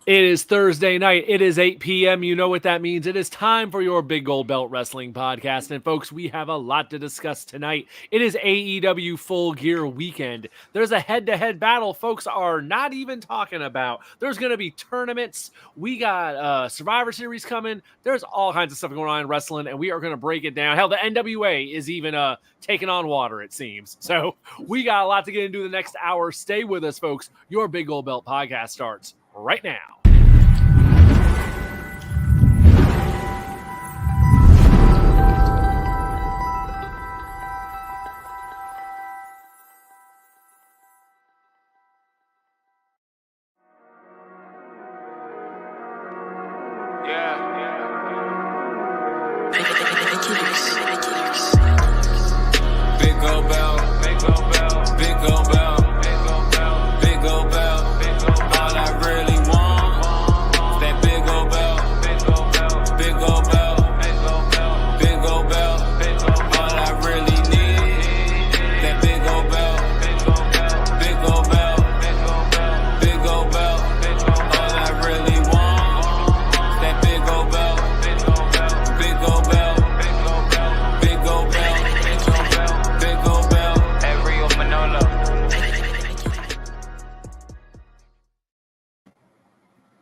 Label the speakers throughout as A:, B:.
A: It is Thursday night. It is 8 p.m. You know what that means. It is time for your Big Gold Belt Wrestling podcast. And folks, we have a lot to discuss tonight. It is AEW Full Gear Weekend. There's a head-to-head battle folks are not even talking about. There's going to be tournaments. We got Survivor Series coming. There's all kinds of stuff going on in wrestling, and we are going to break it down. Hell, the NWA is even taking on water, it seems. So we got a lot to get into the next hour. Stay with us, folks. Your Big Gold Belt podcast starts right now.
B: Big gold belt, big gold belt, big gold belt, big gold belt, big gold belt, big gold belt. All I really want is that big gold belt, big gold belt, big gold belt, big gold belt, big gold belt, big gold belt. All I really need that big gold belt, big gold belt, big gold belt, big gold belt, big gold belt, big gold belt. All I really want is that big gold belt, big gold belt, big gold belt, big gold belt, big gold belt.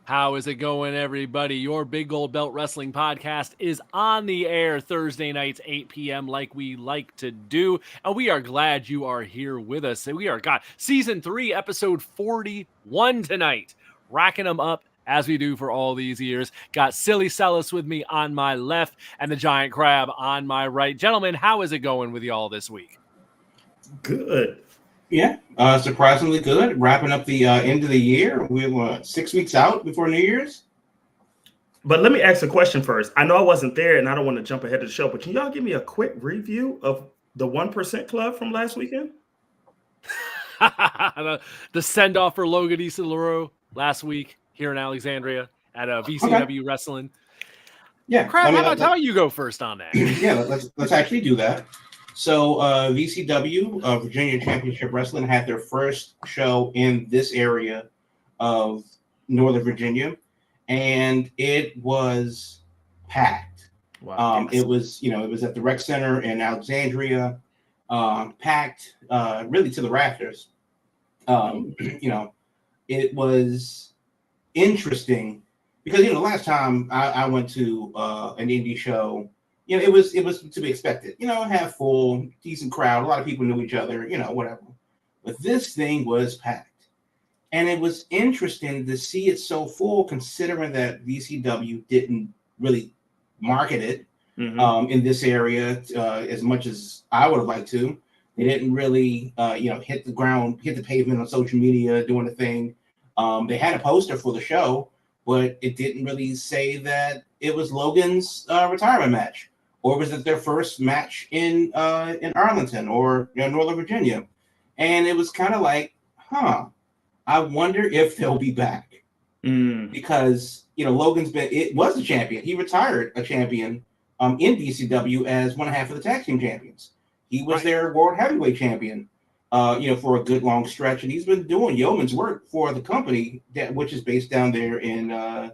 A: How is it going, everybody? Your Big Gold Belt Wrestling podcast is on the air Thursday nights, 8 p.m., like we like to do. And we are glad you are here with us. And we are, Season 3, Episode 41 tonight. Racking them up as we do for all these years. Got Silly Celis with me on my left and the Giant Crab on my right. Gentlemen, how is it going with y'all this week?
C: Good.
D: Yeah, surprisingly good. Wrapping up the end of the year. We're 6 weeks out before New Year's.
C: But let me ask a question first. I know I wasn't there and I don't want to jump ahead of the show, but can y'all give me a quick review of the 1% Club from last weekend?
A: the send-off for Logan Issa last week here in Alexandria at VCW Wrestling.
D: Yeah.
A: Crap, how about you go first on that?
D: Yeah, let's actually do that. So VCW, Virginia Championship Wrestling, had their first show in this area of Northern Virginia, and it was packed.
C: Wow.
D: It was at the Rec Center in Alexandria, packed really to the rafters. It was interesting because last time I went to an indie show. It was to be expected. Half full, decent crowd. A lot of people knew each other. Whatever. But this thing was packed, and it was interesting to see it so full, considering that VCW didn't really market it in this area as much as I would have liked to. They didn't really, hit the pavement on social media, doing the thing. They had a poster for the show, but it didn't really say that it was Logan's retirement match. Or was it their first match in Arlington or Northern Virginia? And it was kind of like, I wonder if they'll be back. Because, Logan's was a champion. He retired a champion in DCW as one half of the tag team champions. He was their world heavyweight champion, for a good long stretch. And he's been doing yeoman's work for the company, which is based down there in the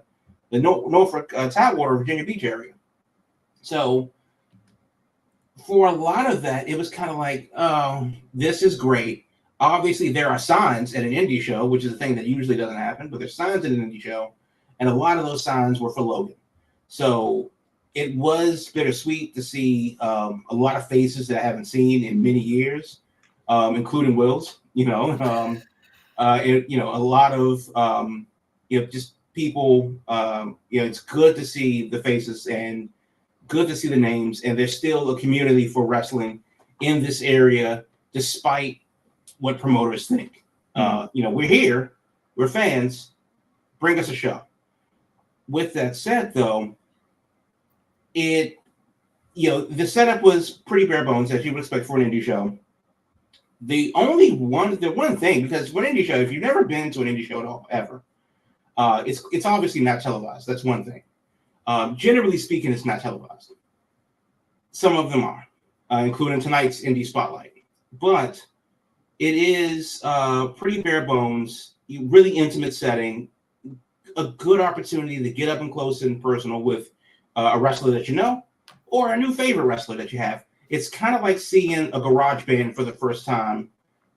D: Norfolk, Tidewater, Virginia Beach area. So for a lot of that, it was kind of like, oh, this is great. Obviously, there are signs at an indie show, which is a thing that usually doesn't happen, but there's signs at an indie show, and a lot of those signs were for Logan. So it was bittersweet to see a lot of faces that I haven't seen in many years, including Will's. A lot of just people. It's good to see the faces and good to see the names, and there's still a community for wrestling in this area, despite what promoters think. We're here, we're fans, bring us a show. With that said, though, the setup was pretty bare bones, as you would expect for an indie show. The one thing, because for an indie show, if you've never been to an indie show at all, ever, it's obviously not televised. That's one thing. Generally speaking, it's not televised. Some of them are, including tonight's Indie Spotlight. But it is pretty bare bones, really intimate setting, a good opportunity to get up and close and personal with a wrestler that you know or a new favorite wrestler that you have. It's kind of like seeing a garage band for the first time.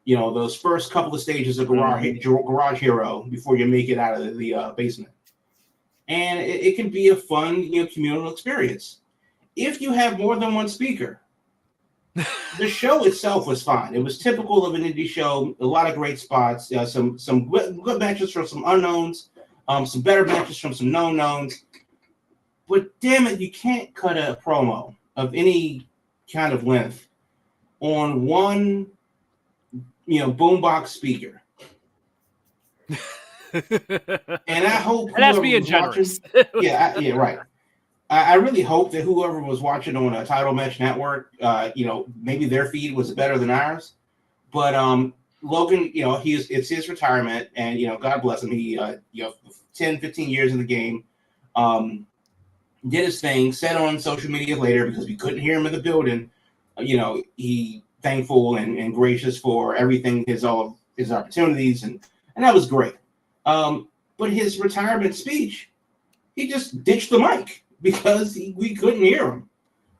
D: You know, those first couple of stages of Garage Hero before you make it out of the basement. And it can be a fun, communal experience. If you have more than one speaker, the show itself was fine. It was typical of an indie show. A lot of great spots. Some good matches from some unknowns. Some better matches from some known knowns. But damn it, you can't cut a promo of any kind of length on one, boombox speaker. And I hope
A: that's being generous.
D: Watching, right. I really hope that whoever was watching on a Title Match Network, maybe their feed was better than ours. But Logan, it's his retirement, and God bless him. He 10, 15 years in the game, did his thing, said on social media later because we couldn't hear him in the building. He thankful and gracious for everything, all of his opportunities, and that was great. But his retirement speech, he just ditched the mic because we couldn't hear him.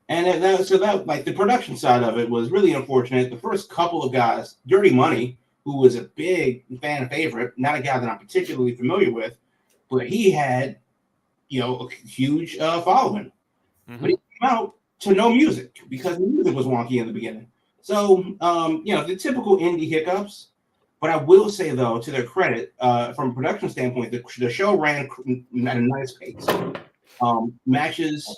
D: And that like the production side of it was really unfortunate. The first couple of guys, Dirty Money, who was a big fan favorite, not a guy that I'm particularly familiar with, but he had, a huge following. Mm-hmm. But he came out to no music because the music was wonky in the beginning. So, the typical indie hiccups. But I will say, though, to their credit, from a production standpoint, the show ran at a nice pace. Matches,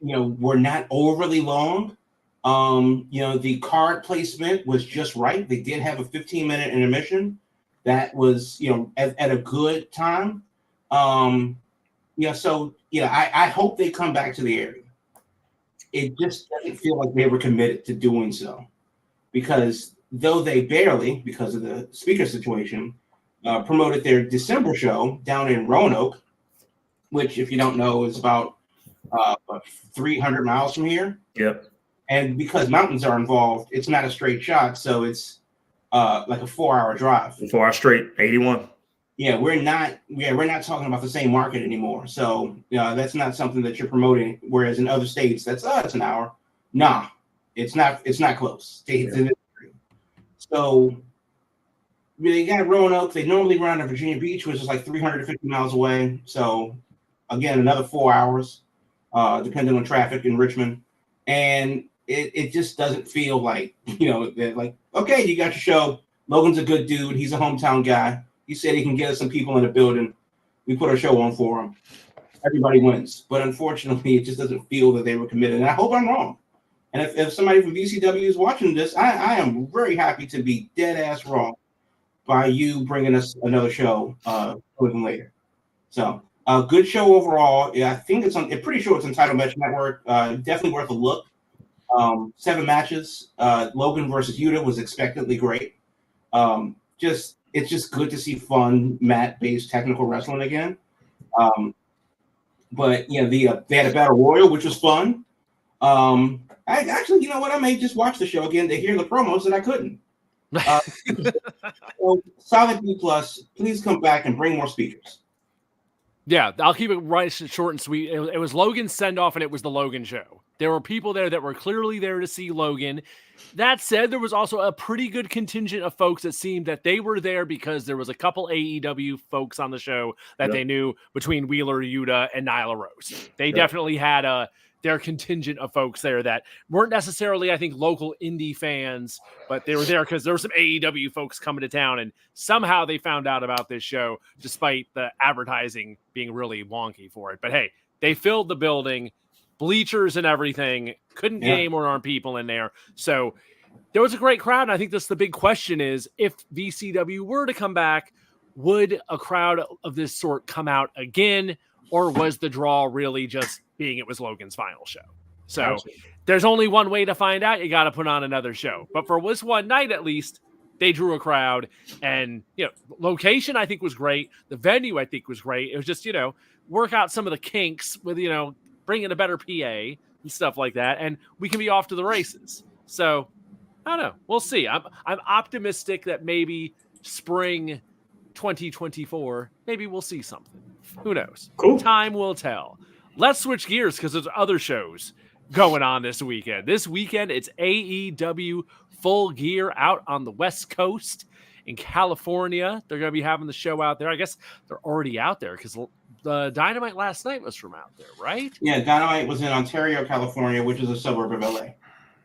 D: were not overly long. The card placement was just right. They did have a 15-minute intermission that was, at a good time. I hope they come back to the area. It just doesn't feel like they were committed to doing so, because though they barely, because of the speaker situation, promoted their December show down in Roanoke, which, if you don't know, is about 300 miles from here.
C: Yep.
D: And because mountains are involved, it's not a straight shot, so it's like a 4-hour drive.
C: 4 hours straight, 81.
D: Yeah, we're not talking about the same market anymore. So that's not something that you're promoting. Whereas in other states, it's an hour. Nah, it's not close. So they got Roanoke. They normally run to Virginia Beach, which is like 350 miles away. So again, another 4 hours, depending on traffic in Richmond. And it just doesn't feel like, they're like, okay, you got your show. Logan's a good dude. He's a hometown guy. He said he can get us some people in the building. We put our show on for him. Everybody wins. But unfortunately, it just doesn't feel that they were committed. And I hope I'm wrong. And if somebody from VCW is watching this, I am very happy to be dead ass wrong by you bringing us another show a little later. So good show overall. Yeah, I think I'm pretty sure it's on Title Match Network. Definitely worth a look. 7 matches. Logan versus Yuta was expectantly great. It's just good to see fun mat-based technical wrestling again. But they had a battle royal, which was fun. I actually, I may just watch the show again to hear the promos that I couldn't. So, solid B+. Please come back and bring more speakers.
A: Yeah, I'll keep it right short and sweet. It was Logan's send-off, and it was the Logan show. There were people there that were clearly there to see Logan. That said, there was also a pretty good contingent of folks that seemed that they were there because there was a couple AEW folks on the show that they knew between Wheeler, Yuta, and Nyla Rose. They definitely had their contingent of folks there that weren't necessarily, I think, local indie fans, but they were there because there were some AEW folks coming to town, and somehow they found out about this show despite the advertising being really wonky for it. But hey, they filled the building, bleachers and everything, couldn't get any more people in there. So there was a great crowd, and I think that's the big question is, if VCW were to come back, would a crowd of this sort come out again, or was the draw really just being it was Logan's final show? So there's only one way to find out. You got to put on another show. But for this one night, at least, they drew a crowd. And, location, I think, was great. The venue, I think, was great. It was just, work out some of the kinks with, bring in a better PA and stuff like that. And we can be off to the races. So, I don't know. We'll see. I'm optimistic that maybe spring 2024, maybe we'll see something. Who knows?
C: Cool.
A: Time will tell. Let's switch gears because there's other shows going on this weekend. This weekend, it's AEW Full Gear out on the West Coast. In California, they're going to be having the show out there. I guess they're already out there because the Dynamite last night was from out there, right?
D: Yeah, Dynamite was in Ontario, California, which is a suburb of LA.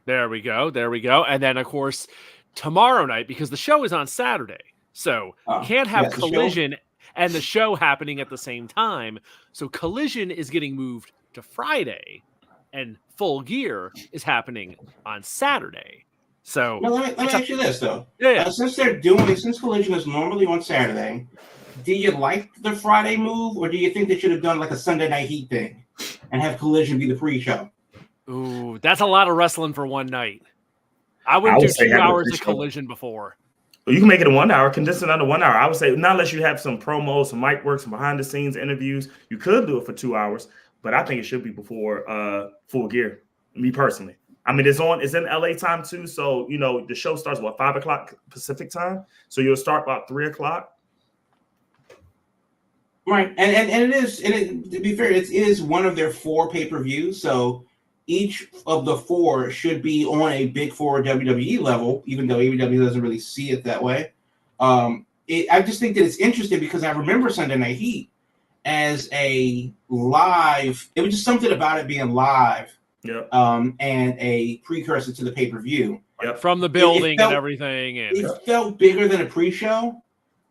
A: There we go. And then, of course, tomorrow night, because the show is on Saturday, so you can't have Collision and the show happening at the same time. So Collision is getting moved to Friday, and Full Gear is happening on Saturday. So
D: let me ask you this though.
A: Yeah.
D: Since Collision is normally on Saturday, do you like the Friday move, or do you think they should have done like a Sunday Night Heat thing and have Collision be the pre-show?
A: Ooh, that's a lot of wrestling for one night. I wouldn't do 2 hours of Collision before.
C: Well, you can make it in 1 hour, condense it under 1 hour. I would say, not unless you have some promos, some mic work, some behind the scenes interviews, you could do it for 2 hours, but I think it should be before Full Gear. Me personally. I mean, it's in LA time too. So, the show starts 5 o'clock Pacific time. So you'll start about 3 o'clock.
D: Right. And to be fair, it is one of their 4 pay-per-views. So each of the 4 should be on a big 4 WWE level, even though AEW doesn't really see it that way. I just think that it's interesting because I remember Sunday Night Heat as a live. It was just something about it being live.
C: Yep.
D: And a precursor to the pay-per-view.
A: Yep. From the building and everything. And
D: it felt bigger than a pre-show,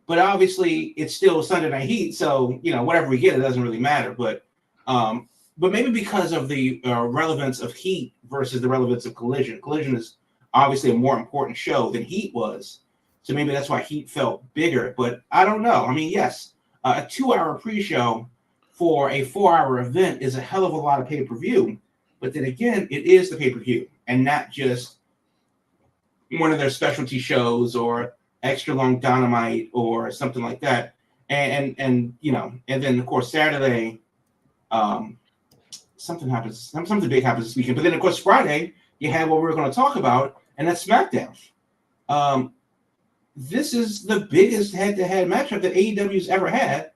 D: but obviously it's still Sunday Night Heat, so whatever we get, it doesn't really matter. But maybe because of the relevance of Heat versus the relevance of Collision. Collision is obviously a more important show than Heat was, so maybe that's why Heat felt bigger. But I don't know. I mean, yes, a 2-hour pre-show for a 4-hour event is a hell of a lot of pay-per-view. But then again, it is the pay-per-view and not just one of their specialty shows or extra long Dynamite or something like that. And then of course Saturday, something big happens this weekend. But then of course Friday, you have what we're going to talk about, and that's SmackDown. This is the biggest head-to-head matchup that AEW's ever had.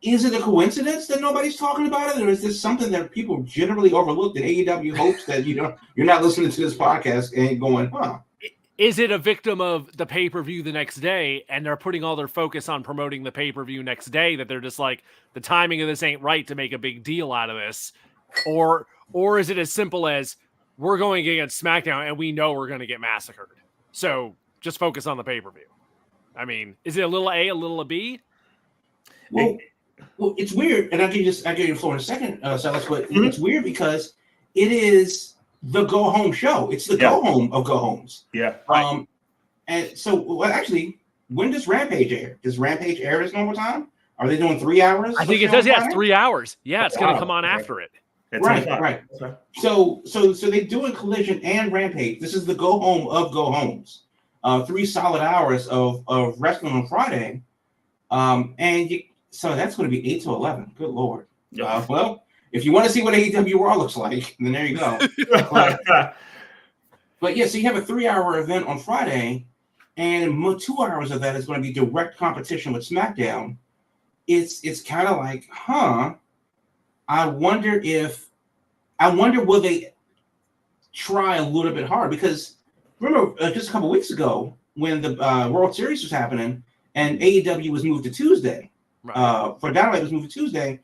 D: Is it a coincidence that nobody's talking about it, or is this something that people generally overlook that AEW hopes that you're not listening to this podcast and going, huh?
A: Is it a victim of the pay-per-view the next day, and they're putting all their focus on promoting the pay-per-view next day, that they're just like, the timing of this ain't right to make a big deal out of this? Or is it as simple as, we're going against SmackDown and we know we're going to get massacred, so just focus on the pay-per-view? I mean, is it a little A, a little a B?
D: Well, it's weird, and I'll give you the floor in a second, Silas, but it's weird because it is the go-home show. It's the go-home of go-homes.
C: Yeah.
D: And so, actually, when does Rampage air? Does Rampage air its normal time? Are they doing 3 hours?
A: I think it does, it's 3 hours. Yeah, it's going to come on after it.
D: Right. So they're doing Collision and Rampage. This is the go-home of go-homes. 3 solid hours of wrestling on Friday. So that's going to be 8 to 11. Good Lord. Well, if you want to see what AEW Raw looks like, then there you go. But yeah, so you have a 3-hour event on Friday, and 2 hours of that is going to be direct competition with SmackDown. It's kind of like, I wonder will they try a little bit hard? Because remember just a couple weeks ago when the World Series was happening and AEW was moved to Tuesday.
A: Right.
D: For Dynamite was moved to Tuesday,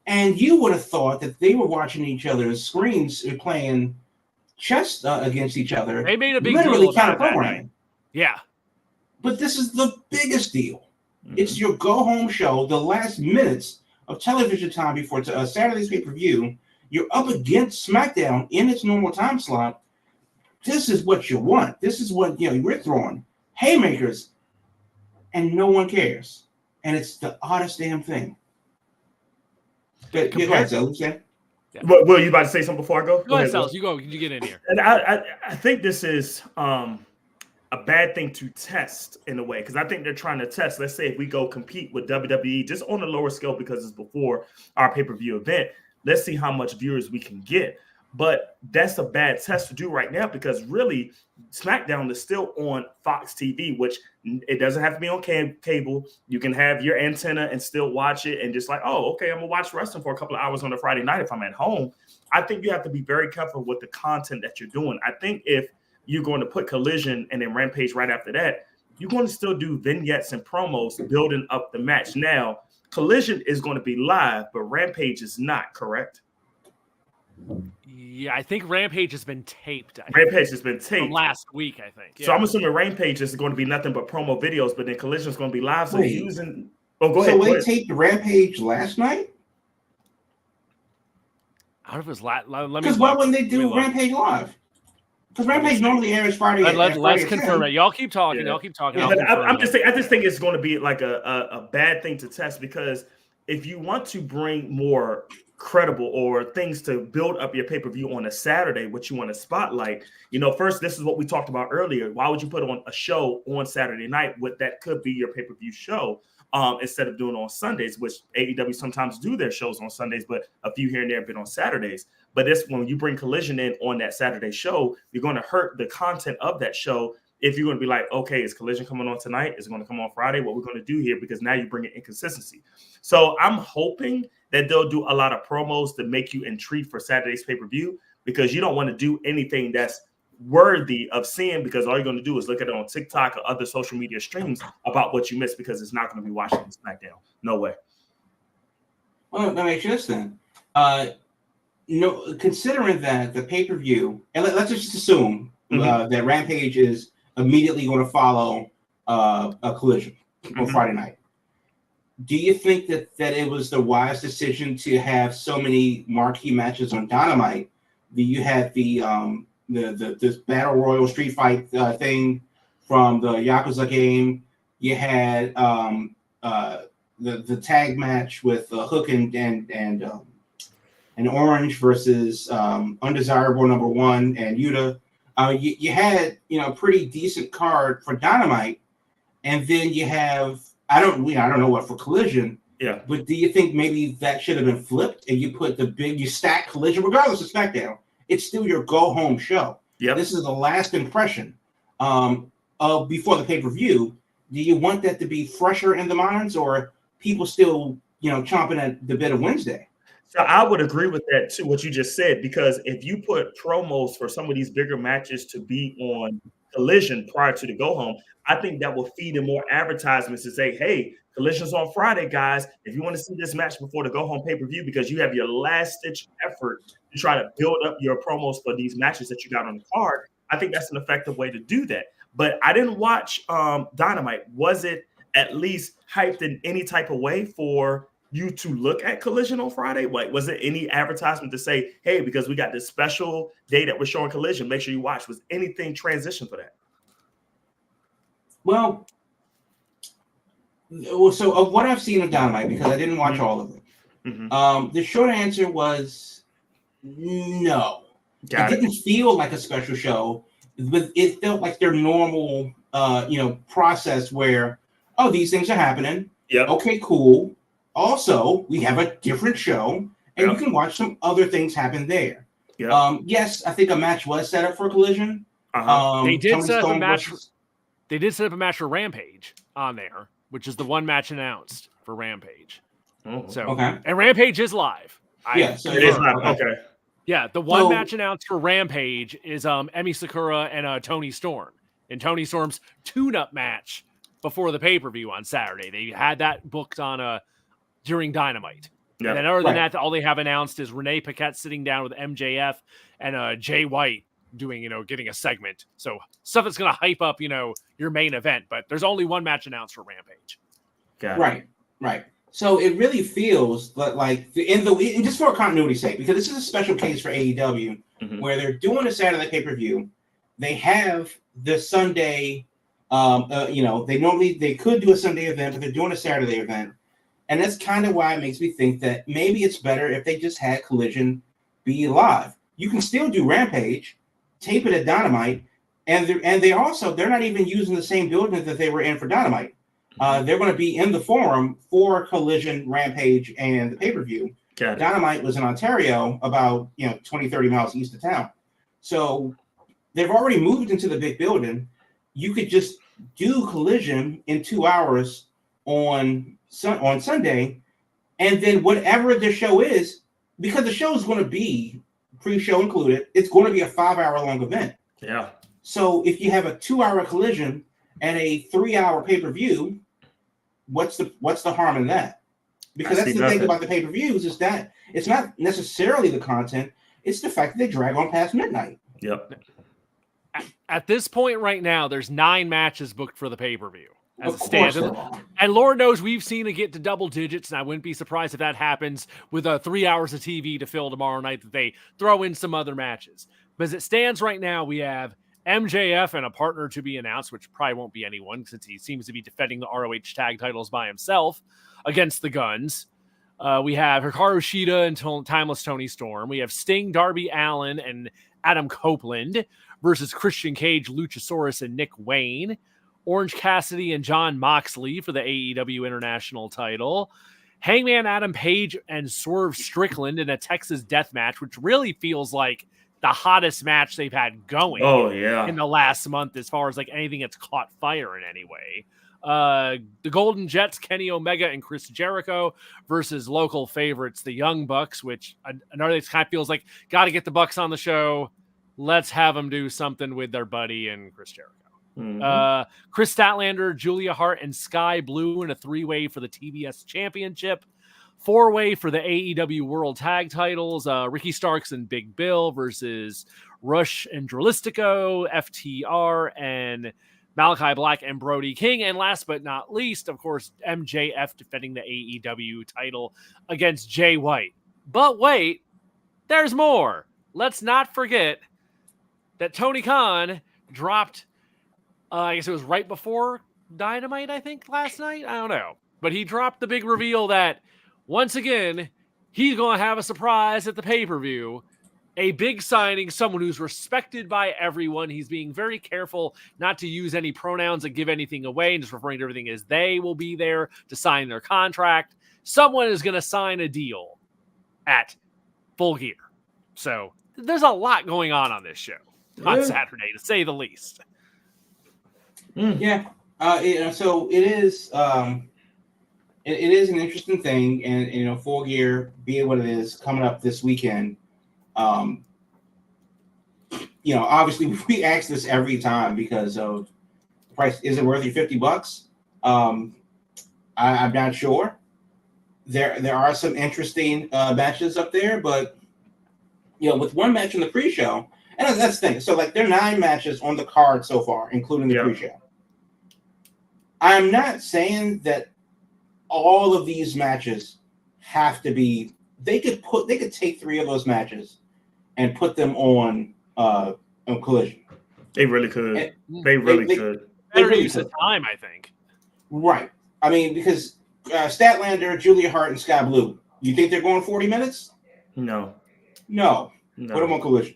D: and you would have thought that they were watching each other's screens playing chess against each other.
A: They made a big
D: literally
A: deal about that.
D: programming.
A: Yeah,
D: but this is the biggest deal. It's your go-home show, the last minutes of television time before Saturday's pay-per-view. You're up against SmackDown in its normal time slot. This is what you want. This is what we're throwing haymakers, and no one cares. And it's the oddest damn thing. But go ahead, Sal.
C: Yeah. Will, you about to say something before I go?
A: Go ahead, Sal. You get in here.
C: And I think this is a bad thing to test in a way, because I think they're trying to test. Let's say if we go compete with WWE just on a lower scale because it's before our pay-per-view event, let's see how much viewers we can get. But that's a bad test to do right now because really SmackDown is still on Fox TV, which it doesn't have to be on cable. You can have your antenna and still watch it and just like, oh, okay, I'm going to watch wrestling for a couple of hours on a Friday night if I'm at home. I think you have to be very careful with the content that you're doing. I think if you're going to put Collision and then Rampage right after that, you're going to still do vignettes and promos building up the match. Now, Collision is going to be live, but Rampage is not, correct?
A: Yeah, I think Rampage has been taped.
C: Rampage has been taped.
A: From last week, I think. Yeah.
C: So I'm assuming Rampage is going to be nothing but promo videos, but then Collision is going to be live. So
D: Wait.
C: using... Oh, go ahead.
D: So they taped Rampage last night?
A: I don't know if it was let me.
D: Because why wouldn't they do Rampage live? Because Rampage normally airs Friday.
A: Let's confirm it. Y'all keep talking.
C: Yeah.
A: Y'all keep talking.
C: Yeah, but I'm just saying. I just think it's going to be like a bad thing to test because if you want to bring more credible or things to build up your pay-per-view on a Saturday, what you want to spotlight, first, this is what we talked about earlier. Why would you put on a show on Saturday night? What that could be your pay-per-view show instead of doing it on Sundays, which AEW sometimes do their shows on Sundays, but a few here and there have been on Saturdays. But this, when you bring Collision in on that Saturday show, you're going to hurt the content of that show. If you're going to be like, okay, is Collision coming on tonight? Is it going to come on Friday? What we're going to do here? Because now you bring in inconsistency. So I'm hoping that they'll do a lot of promos to make you intrigued for Saturday's pay-per-view because you don't want to do anything that's worthy of seeing because all you're going to do is look at it on TikTok or other social media streams about what you missed because it's not going to be watching SmackDown. No way.
D: Well, that makes sense then. Considering that the pay-per-view, and let's just assume that Rampage is immediately going to follow a Collision on Friday night. Do you think that it was the wise decision to have so many marquee matches on Dynamite? You had this Battle Royal Street Fight thing from the Yakuza game. You had the tag match with Hook and Orange versus Undesirable number 1 and Yuta. You had a pretty decent card for Dynamite, and then you have I don't know what for Collision.
C: Yeah.
D: But do you think maybe that should have been flipped and you put you stack Collision regardless of SmackDown? It's still your go home show.
C: Yeah.
D: This is the last impression of before the pay-per-view. Do you want that to be fresher in the minds or people still chomping at the bit of Wednesday?
C: So I would agree with that too, what you just said, because if you put promos for some of these bigger matches to be on Collision prior to the go home, I think that will feed in more advertisements to say, hey, Collision's on Friday, guys. If you want to see this match before the go home pay-per-view, because you have your last stitch effort to try to build up your promos for these matches that you got on the card, I think that's an effective way to do that. But I didn't watch Dynamite. Was it at least hyped in any type of way for you to look at Collision on Friday? Like, was there any advertisement to say, hey, because we got this special day that we're showing Collision, make sure you watch? Was anything transition for that?
D: Well, so of what I've seen of Dynamite, because I didn't watch all of it, the short answer was no. It didn't feel like a special show, but it felt like their normal, process where, oh, these things are happening.
C: Yeah.
D: Okay, cool. Also, we have a different show, and you can watch some other things happen there.
C: Yeah.
D: Yes, I think a match was set up for Collision.
A: They did
D: Tony
A: set up
D: Storm
A: a match.
D: versus-
A: They did set up a match for Rampage on there, which is the one match announced for Rampage. So,
D: okay.
A: And Rampage is live.
D: So
C: it is live. Okay.
A: Yeah, the one match announced for Rampage is Emi Sakura and Tony Storm. And Tony Storm's tune-up match before the pay-per-view on Saturday. They had that booked on during Dynamite. Yeah. And then other than that, all they have announced is Renee Paquette sitting down with MJF and Jay White doing, getting a segment. So stuff that's going to hype up, your main event. But there's only one match announced for Rampage.
D: Right. So it really feels like and just for continuity's sake, because this is a special case for AEW, where they're doing a Saturday pay-per-view. They have the Sunday, they could do a Sunday event, but they're doing a Saturday event. And that's kind of why it makes me think that maybe it's better if they just had Collision be live. You can still do Rampage, tape it at Dynamite, and they're not even using the same building that they were in for Dynamite. They're going to be in the forum for Collision, Rampage, and the pay-per-view. Dynamite was in Ontario, about 20, 30 miles east of town. So they've already moved into the big building. You could just do Collision in 2 hours on Sunday, and then whatever the show is, because the show is going to be pre-show included, it's going to be a 5-hour long event.
C: Yeah.
D: So if you have a 2-hour Collision and a 3-hour pay-per-view, what's the harm in that? Because that's the thing about the pay-per-views, is that it's not necessarily the content, it's the fact that they drag on past midnight.
C: Yep.
A: At this point right now, there's 9 matches booked for the pay-per-view as
D: Of
A: it stands.
D: course there are.
A: And Lord knows we've seen it get to double digits, and I wouldn't be surprised if that happens with 3 hours of TV to fill tomorrow night, that they throw in some other matches. But as it stands right now, we have MJF and a partner to be announced, which probably won't be anyone since he seems to be defending the ROH tag titles by himself against the Guns. We have Hikaru Shida and Timeless Tony Storm. We have Sting, Darby Allin, and Adam Copeland versus Christian Cage, Luchasaurus, and Nick Wayne. Orange Cassidy and John Moxley for the AEW International title. Hangman Adam Page and Swerve Strickland in a Texas death match, which really feels like the hottest match they've had going in the last month, as far as like anything that's caught fire in any way. The Golden Jets, Kenny Omega and Chris Jericho versus local favorites, the Young Bucks, which another thing kind of feels like, got to get the Bucks on the show. Let's have them do something with their buddy and Chris Jericho. Mm-hmm. Chris Statlander, Julia Hart, and Sky Blue in a 3-way for the TBS Championship. 4-way for the AEW World Tag Titles. Ricky Starks and Big Bill versus Rush and Dralistico, FTR, and Malachi Black and Brody King. And last but not least, of course, MJF defending the AEW title against Jay White. But wait, there's more. Let's not forget that Tony Khan dropped, I guess it was right before Dynamite, I think, last night. I don't know. But he dropped the big reveal that, once again, he's going to have a surprise at the pay-per-view. A big signing, someone who's respected by everyone. He's being very careful not to use any pronouns and give anything away, and just referring to everything as they will be there to sign their contract. Someone is going to sign a deal at Full Gear. So there's a lot going on this show on Saturday, to say the least.
D: Yeah. So it is. It is an interesting thing, and Full Gear being what it is coming up this weekend. Obviously we ask this every time because of the price. Is it worth your $50? I'm not sure. There are some interesting matches up there, but with one match in the pre-show, and that's the thing. So like there are 9 matches on the card so far, including the pre-show. I'm not saying that all of these matches have to be. They could take 3 of those matches and put them on Collision.
C: They really could. They
A: could. Better use of time, I think.
D: Right. I mean, because Statlander, Julia Hart, and Sky Blue. You think they're going 40 minutes?
C: No.
D: Put them on Collision.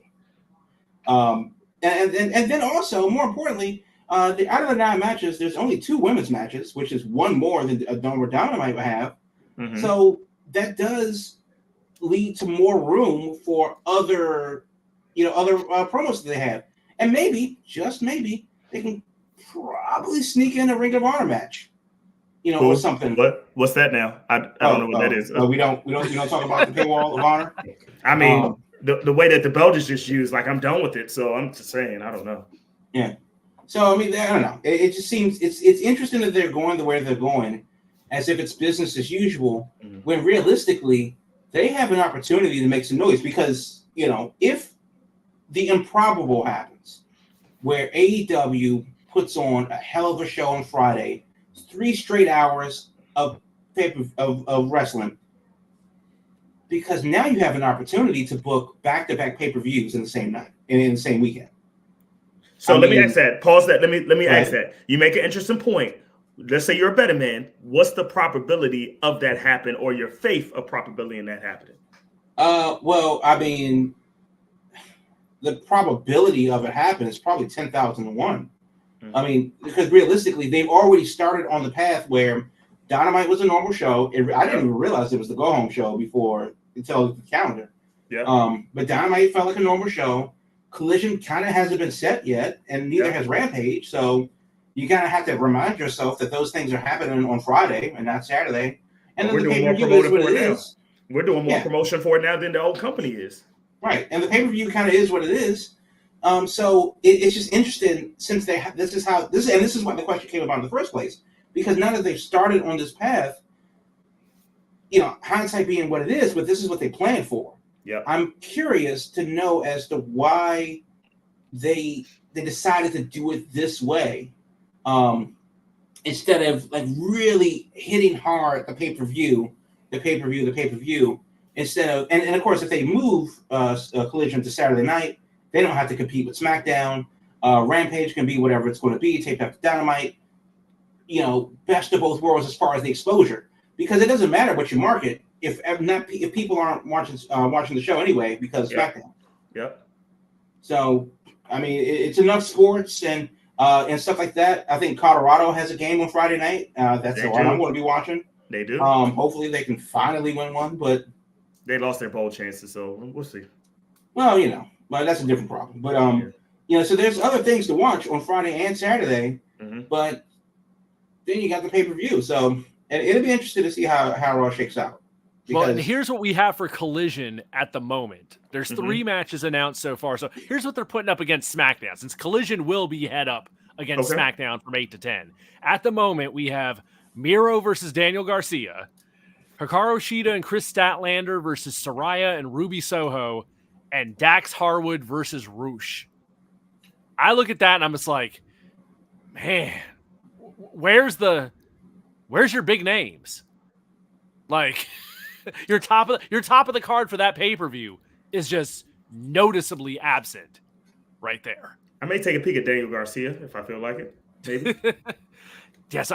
D: And then also, more importantly, out of the 9 matches, there's only 2 women's matches, which is one more than Dynamite would have. Mm-hmm. So that does lead to more room for other promos that they have, and maybe, just maybe, they can probably sneak in a Ring of Honor match, cool. Or something.
C: What's that now? I don't know what that is.
D: We don't talk about the paywall of Honor.
C: I mean, the way that the belt is just used, like I'm done with it. So I'm just saying, I don't know.
D: Yeah. So I mean, I don't know. It just seems it's interesting that they're going the way they're going, as if it's business as usual, when realistically they have an opportunity to make some noise, because if the improbable happens, where AEW puts on a hell of a show on Friday, 3 straight hours of wrestling, because now you have an opportunity to book back-to-back pay-per-views in the same night, in the same weekend.
C: So let me ask that. Pause that. Let me ask that. You make an interesting point. Let's say you're a better man. What's the probability of that happen, or your faith of probability in that happening?
D: Well, I mean, the probability of it happening is probably 10,000 to 1. Mm-hmm. I mean, because realistically, they've already started on the path where Dynamite was a normal show. I didn't even realize it was the go-home show before until the calendar.
C: Yeah.
D: But Dynamite felt like a normal show. Collision kind of hasn't been set yet, and neither has Rampage. So you kind of have to remind yourself that those things are happening on Friday and not Saturday. And then
C: We're
D: the
C: doing more
D: pay-per-view is
C: promoting
D: what
C: for
D: it
C: it now.
D: is.
C: We're doing more promotion for it now than the old company is.
D: Right, and the pay-per-view kind of is what it is. So it's just interesting since this is why the question came about in the first place, because now that they've started on this path, hindsight being what it is, but this is what they planned for.
C: Yeah,
D: I'm curious to know as to why they decided to do it this way, instead of like really hitting hard the pay-per-view. Instead of and of course, if they move Collision to Saturday night, they don't have to compete with SmackDown. Rampage can be whatever it's going to be. Taped after Dynamite. Best of both worlds as far as the exposure, because it doesn't matter what you market if people aren't watching the show anyway because SmackDown.
C: Yep.
D: So I mean, it's enough sports and stuff like that. I think Colorado has a game on Friday night. That's the one I'm going to be watching.
C: They do.
D: Hopefully they can finally win one, but
C: they lost their bowl chances, so we'll see.
D: Well, but that's a different problem. But so there's other things to watch on Friday and Saturday, but then you got the pay-per-view. So and it'll be interesting to see how it all shakes out.
A: Well, and here's what we have for Collision at the moment. There's 3 matches announced so far. So here's what they're putting up against SmackDown, since Collision will be head up against SmackDown from 8 to 10. At the moment, we have Miro versus Daniel Garcia, Hikaru Shida and Chris Statlander versus Saraya and Ruby Soho, and Dax Harwood versus Roosh. I look at that and I'm just like, man, where's your big names? Like your top of the card for that pay-per-view is just noticeably absent right there.
C: I may take a peek at Daniel Garcia if I feel like it. Maybe.
A: Yes,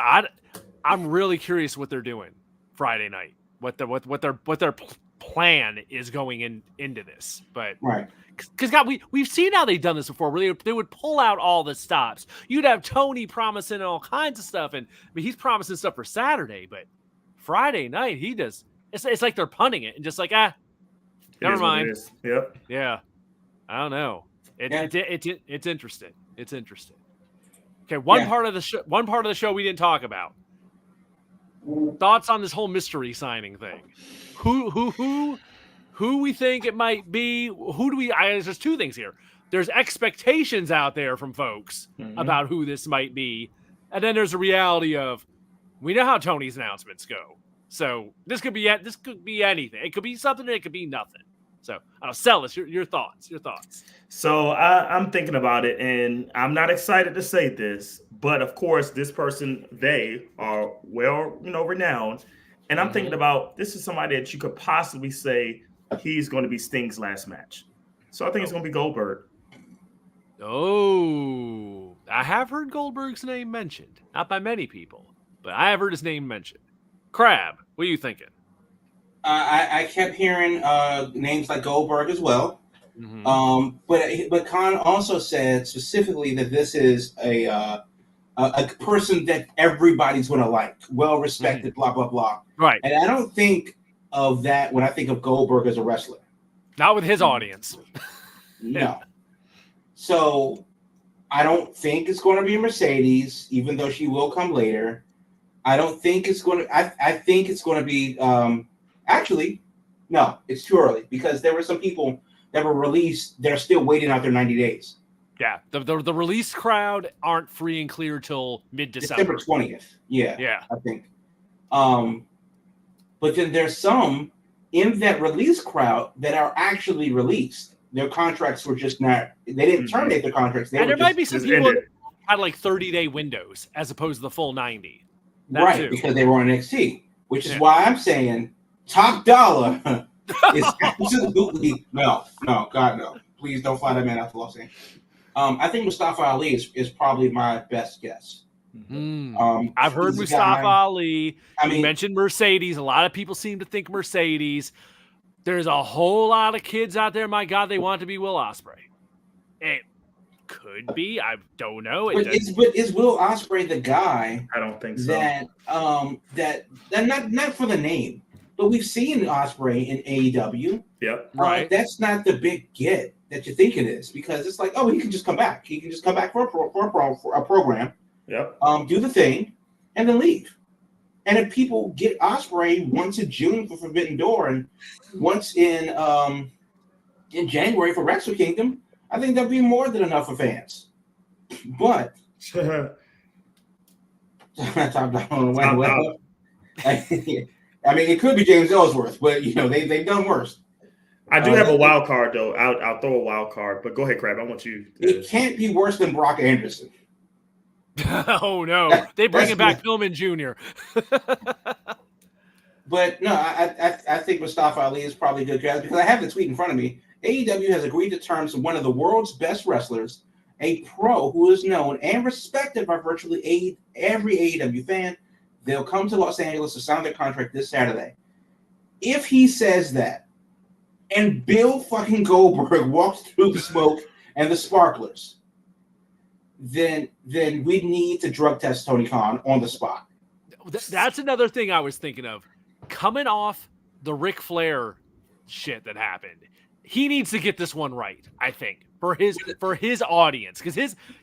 A: I'm really curious what they're doing Friday night. What their plan is going into this, but because we've seen how they've done this before. Where they would pull out all the stops. You'd have Tony promising all kinds of stuff, and he's promising stuff for Saturday, but Friday night he does. It's like they're punting it and just like never mind.
C: Yep.
A: Yeah, I don't know. It's interesting. It's interesting. Okay, one part of the show we didn't talk about. Thoughts on this whole mystery signing thing? Who we think it might be? Who do we? There's 2 things here. There's expectations out there from folks about who this might be, and then there's a reality of we know how Tony's announcements go. So this could be anything. It could be something. It could be nothing. So sell us your thoughts.
C: So I'm thinking about it, and I'm not excited to say this, but of course, this person, they are well, renowned. And I'm thinking about, this is somebody that you could possibly say he's going to be Sting's last match. So I think it's going to be Goldberg.
A: Oh, I have heard Goldberg's name mentioned. Not by many people, but I have heard his name mentioned. Crab, what are you thinking?
D: I kept hearing names like Goldberg as well. But Khan also said specifically that this is a person that everybody's going to like, well-respected, blah, blah, blah.
A: Right.
D: And I don't think of that when I think of Goldberg as a wrestler.
A: Not with his audience.
D: No. So I don't think it's going to be Mercedes, even though she will come later. I don't think it's going to. I think it's going to be. Actually, no, it's too early because there were some people that were released that are still waiting out their 90 days.
A: Yeah, the release crowd aren't free and clear till mid-December.
D: December 20th. Yeah, I think. But then there's some in that release crowd that are actually released. Their contracts were just not. They didn't terminate their contracts.
A: And there might be some people that had like 30-day windows as opposed to the full 90.
D: Right, because they were on NXT, which is why I'm saying top dollar is absolutely no, God no. Please don't fly that man out to Los Angeles. I think Mustafa Ali is probably my best guess.
A: I've heard Mustafa Ali. You mentioned Mercedes. A lot of people seem to think Mercedes. There's a whole lot of kids out there. My God, they want to be Will Ospreay. It could be. I don't know.
D: But is Will Ospreay the guy?
C: I don't think so.
D: That not for the name, but we've seen Ospreay in AEW.
C: Yep.
A: Right.
D: That's not the big get that you think it is, because it's like, oh, he can just come back. He can just come back for a program.
C: Yep.
D: Do the thing, and then leave. And if people get Ospreay once in June for Forbidden Door and once in January for Wrestle Kingdom, I think that'll be more than enough for fans. But I mean, it could be James Ellsworth, but they've done worse.
C: I do have a wild card though. I'll throw a wild card, but go ahead, Crab. I want you.
D: It can't be worse than Brock Anderson.
A: Oh no, they bring back Pillman Jr.
D: But no, I think Mustafa Ali is probably good, guys, because I have the tweet in front of me. AEW has agreed to terms with one of the world's best wrestlers, a pro who is known and respected by virtually every AEW fan. They'll come to Los Angeles to sign their contract this Saturday. If he says that, and Bill fucking Goldberg walks through the smoke and the sparklers, then we need to drug test Tony Khan on the spot.
A: That's another thing I was thinking of. Coming off the Ric Flair shit that happened, he needs to get this one right, I think, for his audience, because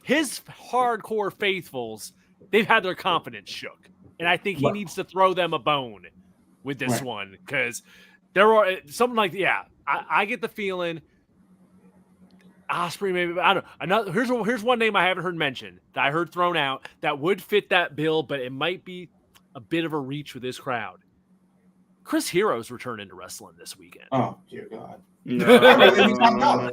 A: his hardcore faithfuls, they've had their confidence shook, and I think he needs to throw them a bone with this one, because there are something like I get the feeling Ospreay maybe, I don't know. Here's one name I haven't heard mentioned that I heard thrown out that would fit that bill, but it might be a bit of a reach with this crowd. Chris Hero's returning to wrestling this weekend.
D: Oh dear God!
C: No.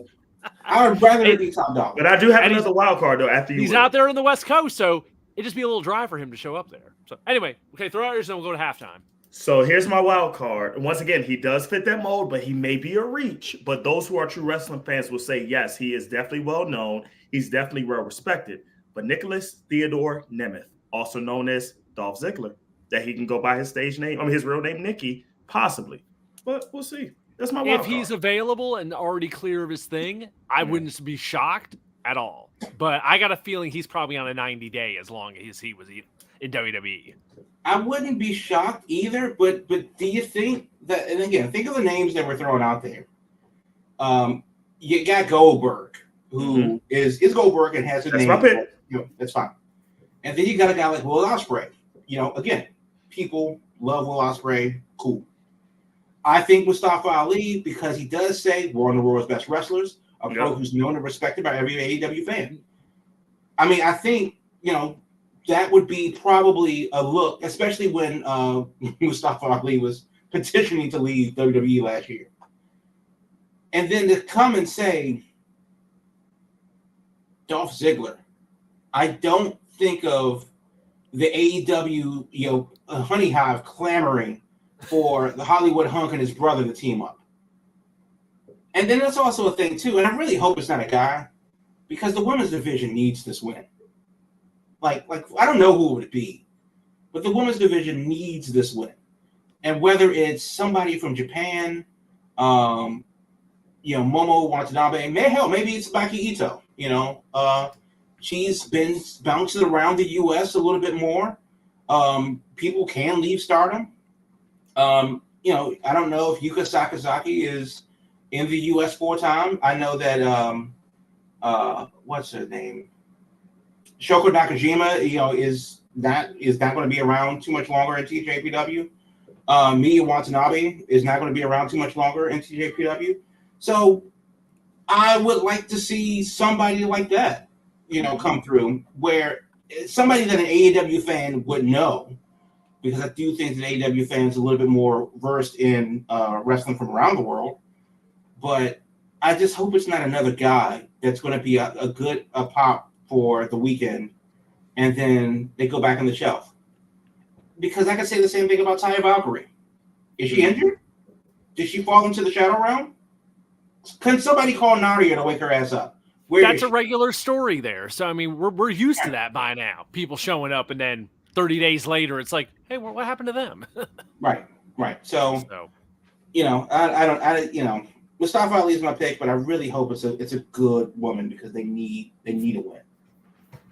D: I would rather be top dog.
C: But I do have another wild card though. After
A: he's out there on the West Coast, so it'd just be a little dry for him to show up there. So anyway, okay, throw out yours and we'll go to halftime.
C: So here's my wild card. Once again, he does fit that mold, but he may be a reach. But those who are true wrestling fans will say, yes, he is definitely well known. He's definitely well respected. But Nicholas Theodore Nemeth, also known as Dolph Ziggler, that he can go by his stage name, his real name, Nicky, possibly. But we'll see. That's my wild
A: card. If he's available and already clear of his thing, I wouldn't be shocked at all. But I got a feeling he's probably on a 90-day as long as he was in WWE.
D: I wouldn't be shocked either, but do you think that, and again, think of the names that were thrown out there. You got Goldberg, who is Goldberg and has a name.
C: That's my pick.
D: That's fine. And then you got a guy like Will Ospreay. Again, people love Will Ospreay. Cool. I think Mustafa Ali, because he does say we're one of the world's best wrestlers, a pro who's known and respected by every AEW fan. I mean, I think, that would be probably a look, especially when Mustafa Ali was petitioning to leave WWE last year. And then to come and say, Dolph Ziggler, I don't think of the AEW, Honey Hive clamoring for the Hollywood Hunk and his brother to team up. And then that's also a thing, too, and I really hope it's not a guy, because the women's division needs this win. Like I don't know who it would be, but the women's division needs this win. And whether it's somebody from Japan, Momo Watanabe, maybe it's Baki Ito. She's been bouncing around the U.S. a little bit more. People can leave Stardom. I don't know if Yuka Sakazaki is in the U.S. full-time. I know that what's her name? Shoko Nakajima, is not going to be around too much longer in TJPW. Miya Watanabe is not going to be around too much longer in TJPW. So I would like to see somebody like that, come through, where somebody that an AEW fan would know, because I do think that AEW fans are a little bit more versed in wrestling from around the world. But I just hope it's not another guy that's going to be a good pop for the weekend, and then they go back on the shelf. Because I can say the same thing about Taya Valkyrie. Is she injured? Did she fall into the shadow realm? Can somebody call Nadia to wake her ass up?
A: That's a regular story there. So, I mean, we're used to that by now. People showing up, and then 30 days later, it's like, hey, what happened to them?
D: Right. So I don't. Mustafa Ali is my pick, but I really hope it's a good woman, because they need a win.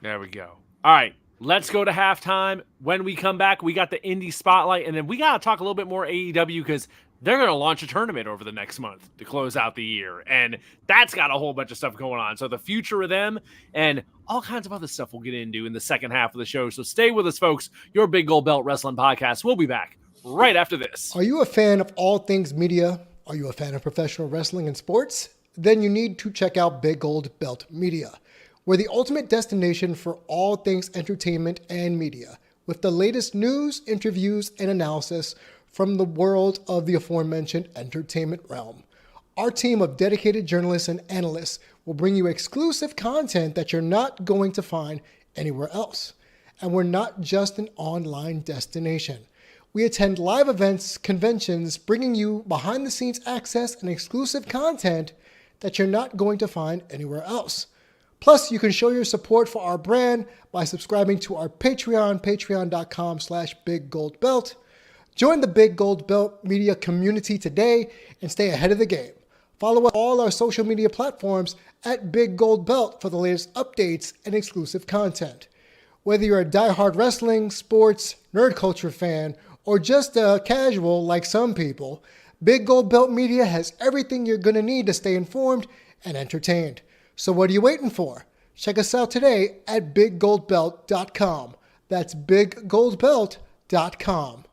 A: There we go. All right, Let's go to halftime. When we come back, we got the indie spotlight, and then we got to talk a little bit more AEW because they're going to launch a tournament over the next month to close out the year, and that's got a whole bunch of stuff going on. So the future of them and all kinds of other stuff we'll get into in the second half of the show. So stay with us, folks. Your Big Gold Belt Wrestling Podcast. We'll be back right after this.
E: Are you a fan of all things media? Are you a fan of professional wrestling and sports? Then you need to check out Big Gold Belt Media. We're the ultimate destination for all things entertainment and media, with the latest news, interviews, and analysis from the world of the aforementioned entertainment realm. Our team of dedicated journalists and analysts will bring you exclusive content that you're not going to find anywhere else. And we're not just an online destination. We attend live events, conventions, bringing you behind-the-scenes access and exclusive content that you're not going to find anywhere else. Plus, you can show your support for our brand by subscribing to our Patreon, patreon.com/BigGoldBelt. Join the Big Gold Belt Media community today and stay ahead of the game. Follow all our social media platforms at Big Gold Belt for the latest updates and exclusive content. Whether you're a diehard wrestling, sports, nerd culture fan, or just a casual like some people, Big Gold Belt Media has everything you're going to need to stay informed and entertained. So what are you waiting for? Check us out today at biggoldbelt.com. That's biggoldbelt.com.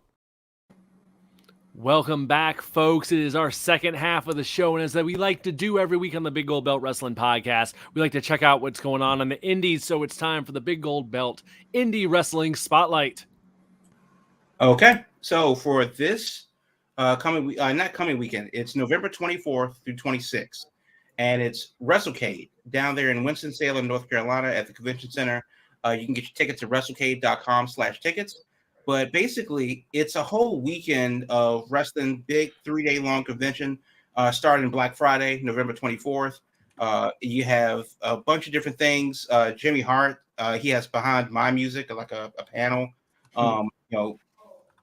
A: Welcome back, folks. It is our second half of the show, and as we like to do every week on the Big Gold Belt Wrestling Podcast, we like to check out what's going on the indies, so it's time for the Big Gold Belt Indie Wrestling Spotlight.
D: Okay, so for this not coming weekend, it's November 24th through 26th. And it's WrestleCade down there in Winston-Salem, North Carolina at the Convention Center. You can get your tickets at WrestleCade.com/tickets. But basically, it's a whole weekend of wrestling, big 3-day long convention starting Black Friday, November 24th. You have a bunch of different things. Jimmy Hart, he has behind my music, like a panel.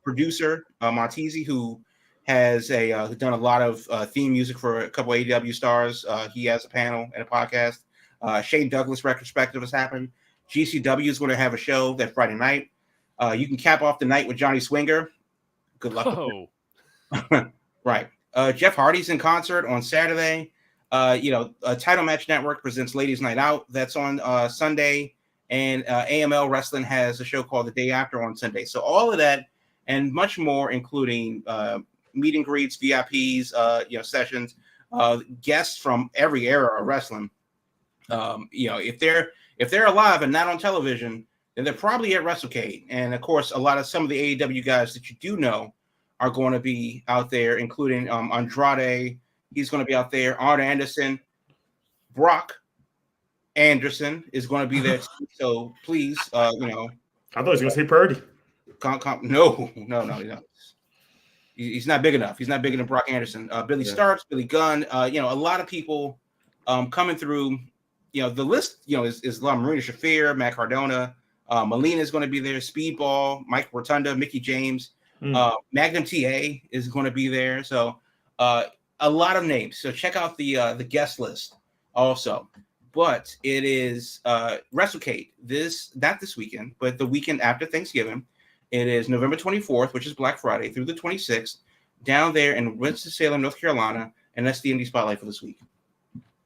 D: Producer Montesi, who has done a lot of theme music for a couple of AEW stars. He has a panel and a podcast. Shane Douglas retrospective has happened. GCW is going to have a show that Friday night. You can cap off the night with Johnny Swinger. Good luck.
A: Oh.
D: Right. Jeff Hardy's in concert on Saturday. Title Match Network presents Ladies Night Out. That's on Sunday. And AML Wrestling has a show called The Day After on Sunday. So all of that and much more, including meet and greets, VIPs, sessions, guests from every era of wrestling. If they're alive and not on television, then they're probably at WrestleCade. And of course, some of the AEW guys that you do know are going to be out there, including Andrade. He's going to be out there. Arn Anderson, Brock Anderson is going to be there. So please,
C: I thought he was going to say Purdy.
D: No. He's not big enough. He's not bigger than Brock Anderson. Billy Starks, Billy Gunn, a lot of people coming through. The list, is Marina Shafir, Matt Cardona, Melina is going to be there, Speedball, Mike Rotunda, Mickey James, Magnum TA is going to be there. So a lot of names. So check out the guest list also. But it is WrestleCade. Not this weekend, but the weekend after Thanksgiving. It is November 24th, which is Black Friday, through the 26th, down there in Winston-Salem, North Carolina, and that's the Indie Spotlight for this week.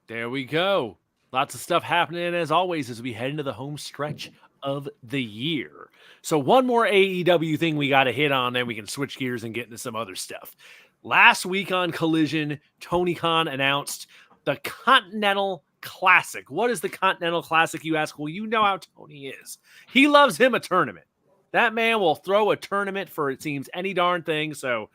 A: There we go. Lots of stuff happening, as always, as we head into the home stretch of the year. So one more AEW thing we got to hit on, then we can switch gears and get into some other stuff. Last week on Collision, Tony Khan announced the Continental Classic. What is the Continental Classic, you ask? Well, you know how Tony is. He loves him a tournament. That man will throw a tournament for, it seems, any darn thing. So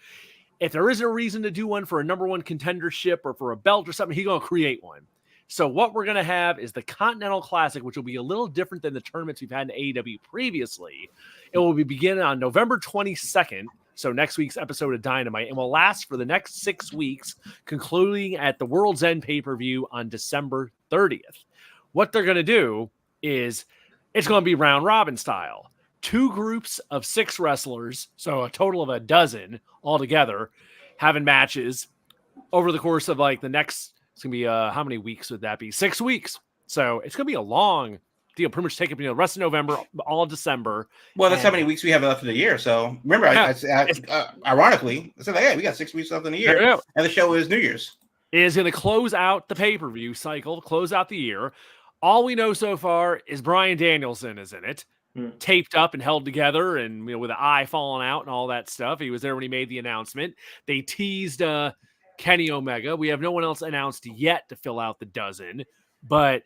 A: if there isn't a reason to do one for a number one contendership or for a belt or something, he's going to create one. So what we're going to have is the Continental Classic, which will be a little different than the tournaments we've had in AEW previously. It will be beginning on November 22nd, so next week's episode of Dynamite, and will last for the next 6 weeks, concluding at the World's End pay-per-view on December 30th. What they're going to do is it's going to be round robin style. 2 groups of 6 wrestlers, so a total of a dozen altogether, having matches over the course of like the next, it's going to be, how many weeks would that be? 6 weeks. So it's going to be a long pretty much take up the rest of November, all of December.
D: Well, that's how many weeks we have left of the year. So remember, ironically, I said, hey, we got 6 weeks left in the year, and the show is New Year's.
A: It is going to close out the pay-per-view cycle, close out the year. All we know so far is Bryan Danielson is in it, taped up and held together, and with an eye falling out and all that stuff. He was there when he made the announcement. They teased Kenny Omega. We have no one else announced yet to fill out the dozen, but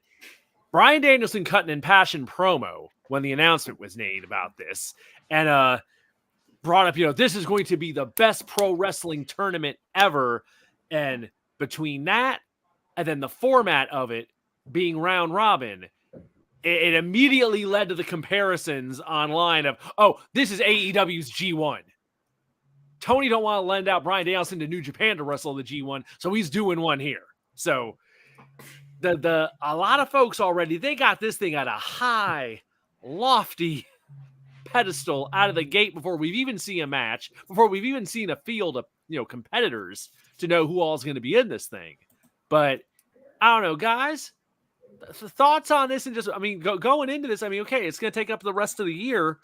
A: Bryan Danielson cut an impassioned promo when the announcement was made about this, and brought up, this is going to be the best pro wrestling tournament ever, and between that and then the format of it being round robin, it immediately led to the comparisons online of, this is AEW's G1. Tony don't want to lend out Bryan Danielson to New Japan to wrestle the G1, so he's doing one here. So a lot of folks already, they got this thing at a high, lofty pedestal out of the gate before we've even seen a match, before we've even seen a field of competitors to know who all is going to be in this thing. But I don't know, guys, thoughts on this, and just, going into this, okay, it's going to take up the rest of the year.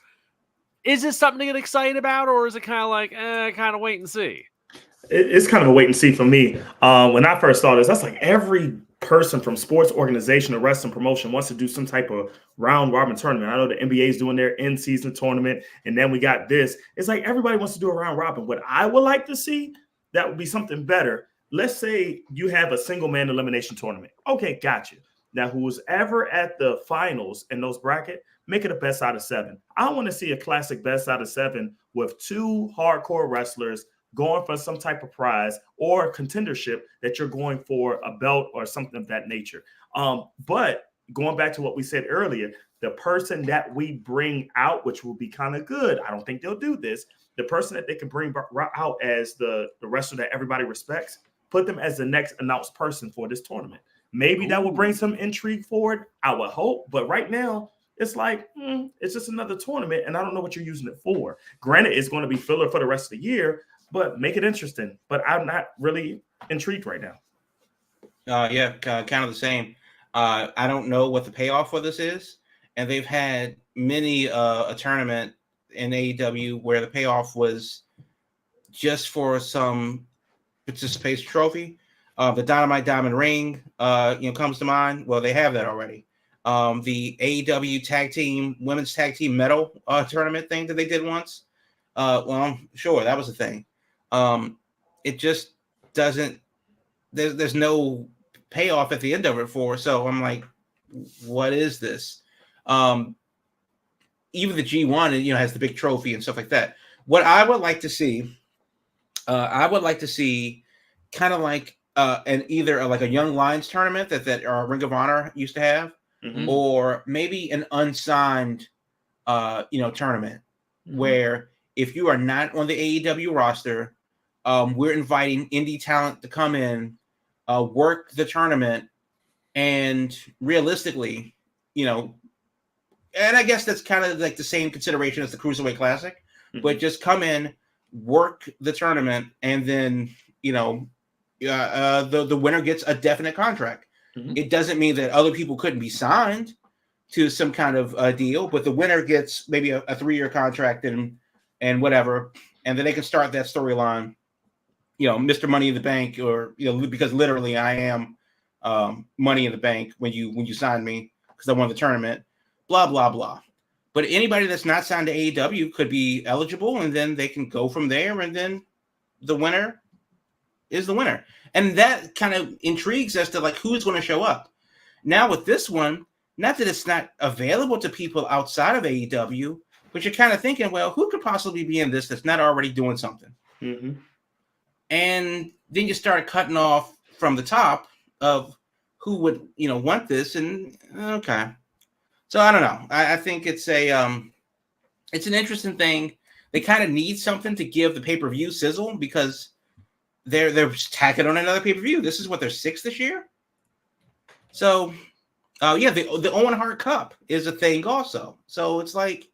A: Is this something to get excited about, or is it kind of like, kind of wait and see?
C: It's kind of a wait and see for me. When I first saw this, that's like every person from sports organization or wrestling promotion wants to do some type of round robin tournament. I know the NBA is doing their in-season tournament, and then we got this. It's like everybody wants to do a round robin. What I would like to see, that would be something better. Let's say you have a single man elimination tournament. Okay, gotcha. Now, who's ever at the finals in those brackets, make it a best out of 7. I want to see a classic best out of 7 with 2 hardcore wrestlers going for some type of prize or contendership that you're going for a belt or something of that nature. But going back to what we said earlier, the person that we bring out, which will be kind of good, I don't think they'll do this, the person that they can bring out as the wrestler that everybody respects, put them as the next announced person for this tournament. Maybe that will bring some intrigue forward, I would hope. But right now, it's like, it's just another tournament, and I don't know what you're using it for. Granted, it's going to be filler for the rest of the year, but make it interesting. But I'm not really intrigued right now.
D: Kind of the same. I don't know what the payoff for this is. And they've had many a tournament in AEW where the payoff was just for some participation trophy. The Dynamite Diamond Ring, comes to mind. Well, they have that already. The AEW Women's Tag Team Medal tournament thing that they did once. Well, sure, that was a thing. It just doesn't. There's no payoff at the end of it for. So I'm like, what is this? Even the G1, has the big trophy and stuff like that. What I would like to see, kind of like either like a Young Lions tournament that Ring of Honor used to have, or maybe an unsigned, tournament where if you are not on the AEW roster, we're inviting indie talent to come in, work the tournament, and realistically, and I guess that's kind of like the same consideration as the Cruiserweight Classic, but just come in, work the tournament, and then, the winner gets a definite contract. It doesn't mean that other people couldn't be signed to some kind of deal, but the winner gets maybe a 3-year contract and whatever, and then they can start that storyline, Mr. Money in the Bank, or because literally I am Money in the Bank when you signed me because I won the tournament, blah blah blah. But anybody that's not signed to AEW could be eligible, and then they can go from there, and then the winner is the winner. And that kind of intrigues us to like who's going to show up. Now with this one, not that it's not available to people outside of AEW, but you're kind of thinking, well, who could possibly be in this that's not already doing something? And then you start cutting off from the top of who would, want this. And okay. So I don't know. I think it's an interesting thing. They kind of need something to give the pay-per-view sizzle because they're tacking on another pay-per-view. This is what, their 6th this year. So, the Owen Hart Cup is a thing also. So it's like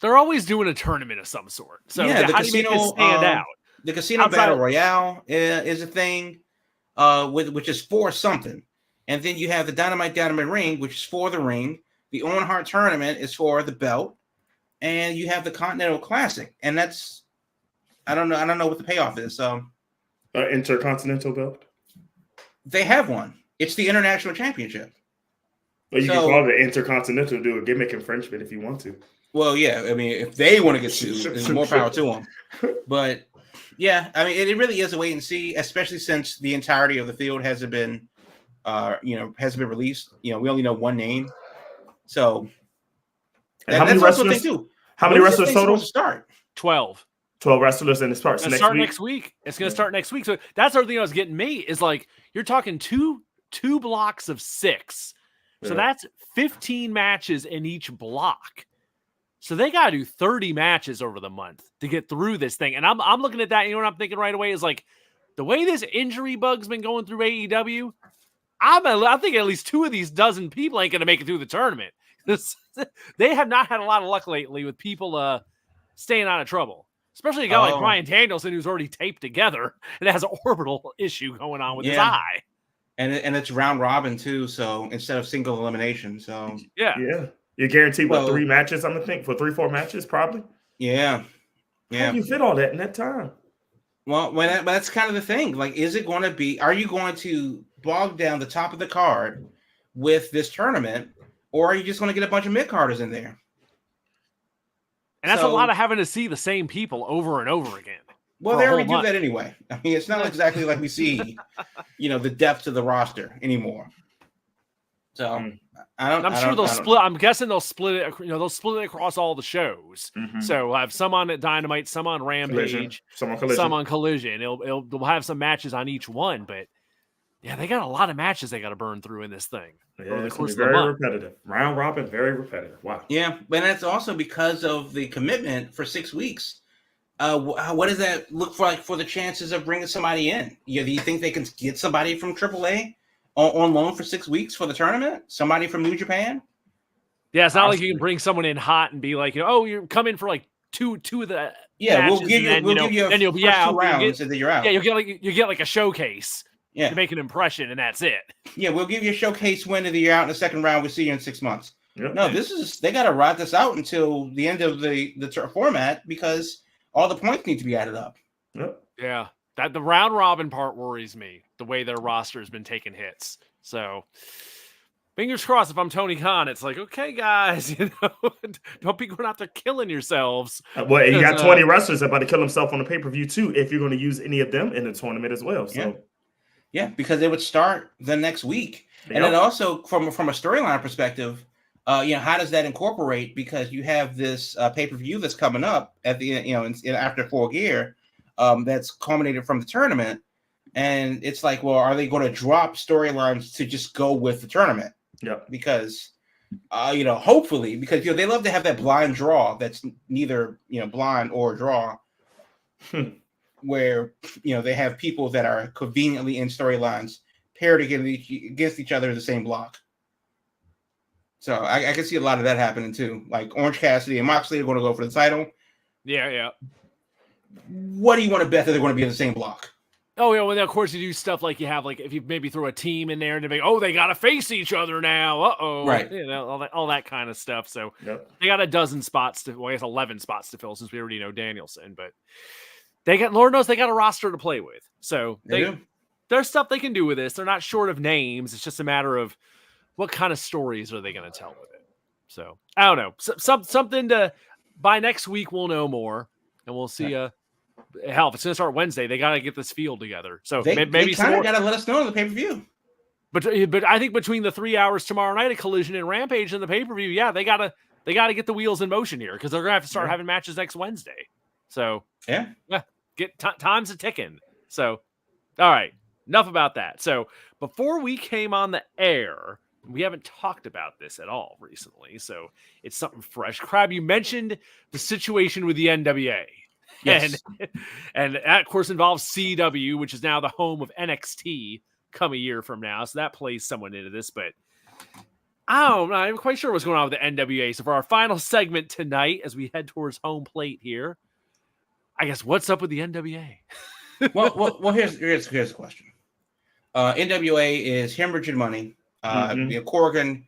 A: they're always doing a tournament of some sort. So
D: yeah,
A: how do you make this stand out?
D: The Casino Battle Royale is a thing, which is for something. And then you have the Dynamite Diamond Ring, which is for the ring. The Owen Hart tournament is for the belt, and you have the Continental Classic, and that's I don't know what the payoff is. So,
C: Intercontinental belt.
D: They have one. It's the International Championship.
C: Well, you can call it Intercontinental, do a gimmick infringement if you want to.
D: Well, yeah. I mean, if they want to get sued, there's more power to them. But yeah, I mean, it really is a wait and see, especially since the entirety of the field hasn't been released. We only know one name. So
C: how many wrestlers? How many wrestlers total?
D: Start
A: 12.
C: 12 wrestlers, and it starts
A: next week. It's going to start next week. So that's the other thing that was getting me is like you're talking two blocks of 6. So that's 15 matches in each block. So they got to do 30 matches over the month to get through this thing. And I'm looking at that. You know what I'm thinking right away is like the way this injury bug's been going through AEW. I think at least 2 of these dozen people ain't going to make it through the tournament. They have not had a lot of luck lately with people staying out of trouble. Especially a guy like Bryan Danielson, who's already taped together and has an orbital issue going on with his eye.
D: And it's round robin too, so instead of single elimination. So
C: yeah. You're guaranteed 3 matches, I'm gonna think, for 3-4 matches, probably.
D: Yeah.
C: How do you fit all that in that time?
D: Well, that's kind of the thing. Like, are you going to bog down the top of the card with this tournament, or are you just going to get a bunch of mid-carders in there?
A: And that's a lot of having to see the same people over and over again.
D: Well, they already do that anyway. I mean, it's not exactly like we see, the depth of the roster anymore. So I'm
A: sure they'll split. I'm guessing they'll split it. They'll split it across all the shows. Mm-hmm. So we'll have some on Dynamite, some on Rampage, some on Collision. They'll have some matches on each one, but yeah, they got a lot of matches they got to burn through in this thing.
C: Yeah, it's very repetitive. Round robin, very repetitive. Wow.
D: Yeah, but that's also because of the commitment for 6 weeks. What does that look like for the chances of bringing somebody in? Do you think they can get somebody from AAA on loan for 6 weeks for the tournament? Somebody from New Japan?
A: Yeah, it's not like you can bring someone in hot and be like, you're coming for like two of the matches,
D: we'll give you 2 rounds and then you're out.
A: Yeah, you get like a showcase. Yeah, to make an impression, and that's it.
D: Yeah, we'll give you a showcase win of the year out in the second round. We'll see you in 6 months. Yep. No, they got to ride this out until the end of the format because all the points need to be added up.
C: Yep.
A: Yeah, that the round robin part worries me. The way their roster has been taking hits. So, fingers crossed. If I'm Tony Khan, it's like, okay, guys, don't be going out there killing yourselves.
C: Well, you got 20 wrestlers about to kill themselves on the pay-per-view too. If you're going to use any of them in the tournament as well, so.
D: Yeah, because they would start the next week. Yep. And then also from a storyline perspective, how does that incorporate? Because you have this pay-per-view that's coming up at the after Full Gear, that's culminated from the tournament. And it's like, well, are they going to drop storylines to just go with the tournament?
C: Yeah.
D: Because hopefully, because they love to have that blind draw that's neither blind or draw. Where they have people that are conveniently in storylines paired against each other in the same block. So I can see a lot of that happening too. Like Orange Cassidy and Moxley are going to go for the title.
A: Yeah.
D: What do you want to bet that they're going to be in the same block?
A: Oh yeah, well then of course you do stuff like you have like if you maybe throw a team in there and they got to face each other now.
D: Right.
A: All that kind of stuff. So They got a dozen spots to. Well, I guess 11 spots to fill since we already know Danielson, but. Lord knows they got a roster to play with. So there's stuff they can do with this. They're not short of names. It's just a matter of what kind of stories are they going to tell with it. So I don't know. Something to by next week we'll know more and we'll see. Hell, if it's going to start Wednesday, they got to get this field together. So maybe
D: kind of got to let us know on the pay-per-view.
A: But I think between the 3 hours tomorrow night of Collision and Rampage and the pay-per-view, they got to get the wheels in motion here because they're going to have to start having matches next Wednesday. So
D: yeah.
A: Get time's a ticking. So, all right, enough about that. So, before we came on the air, we haven't talked about this at all recently. So, it's something fresh. Crab, you mentioned the situation with the NWA.
D: Yes.
A: And that, of course, involves CW, which is now the home of NXT come a year from now. So, that plays someone into this. But I'm not even quite sure what's going on with the NWA. So, for our final segment tonight, as we head towards home plate here, I guess what's up with the NWA?
D: well, here's the question. NWA is hemorrhaging money. Corgan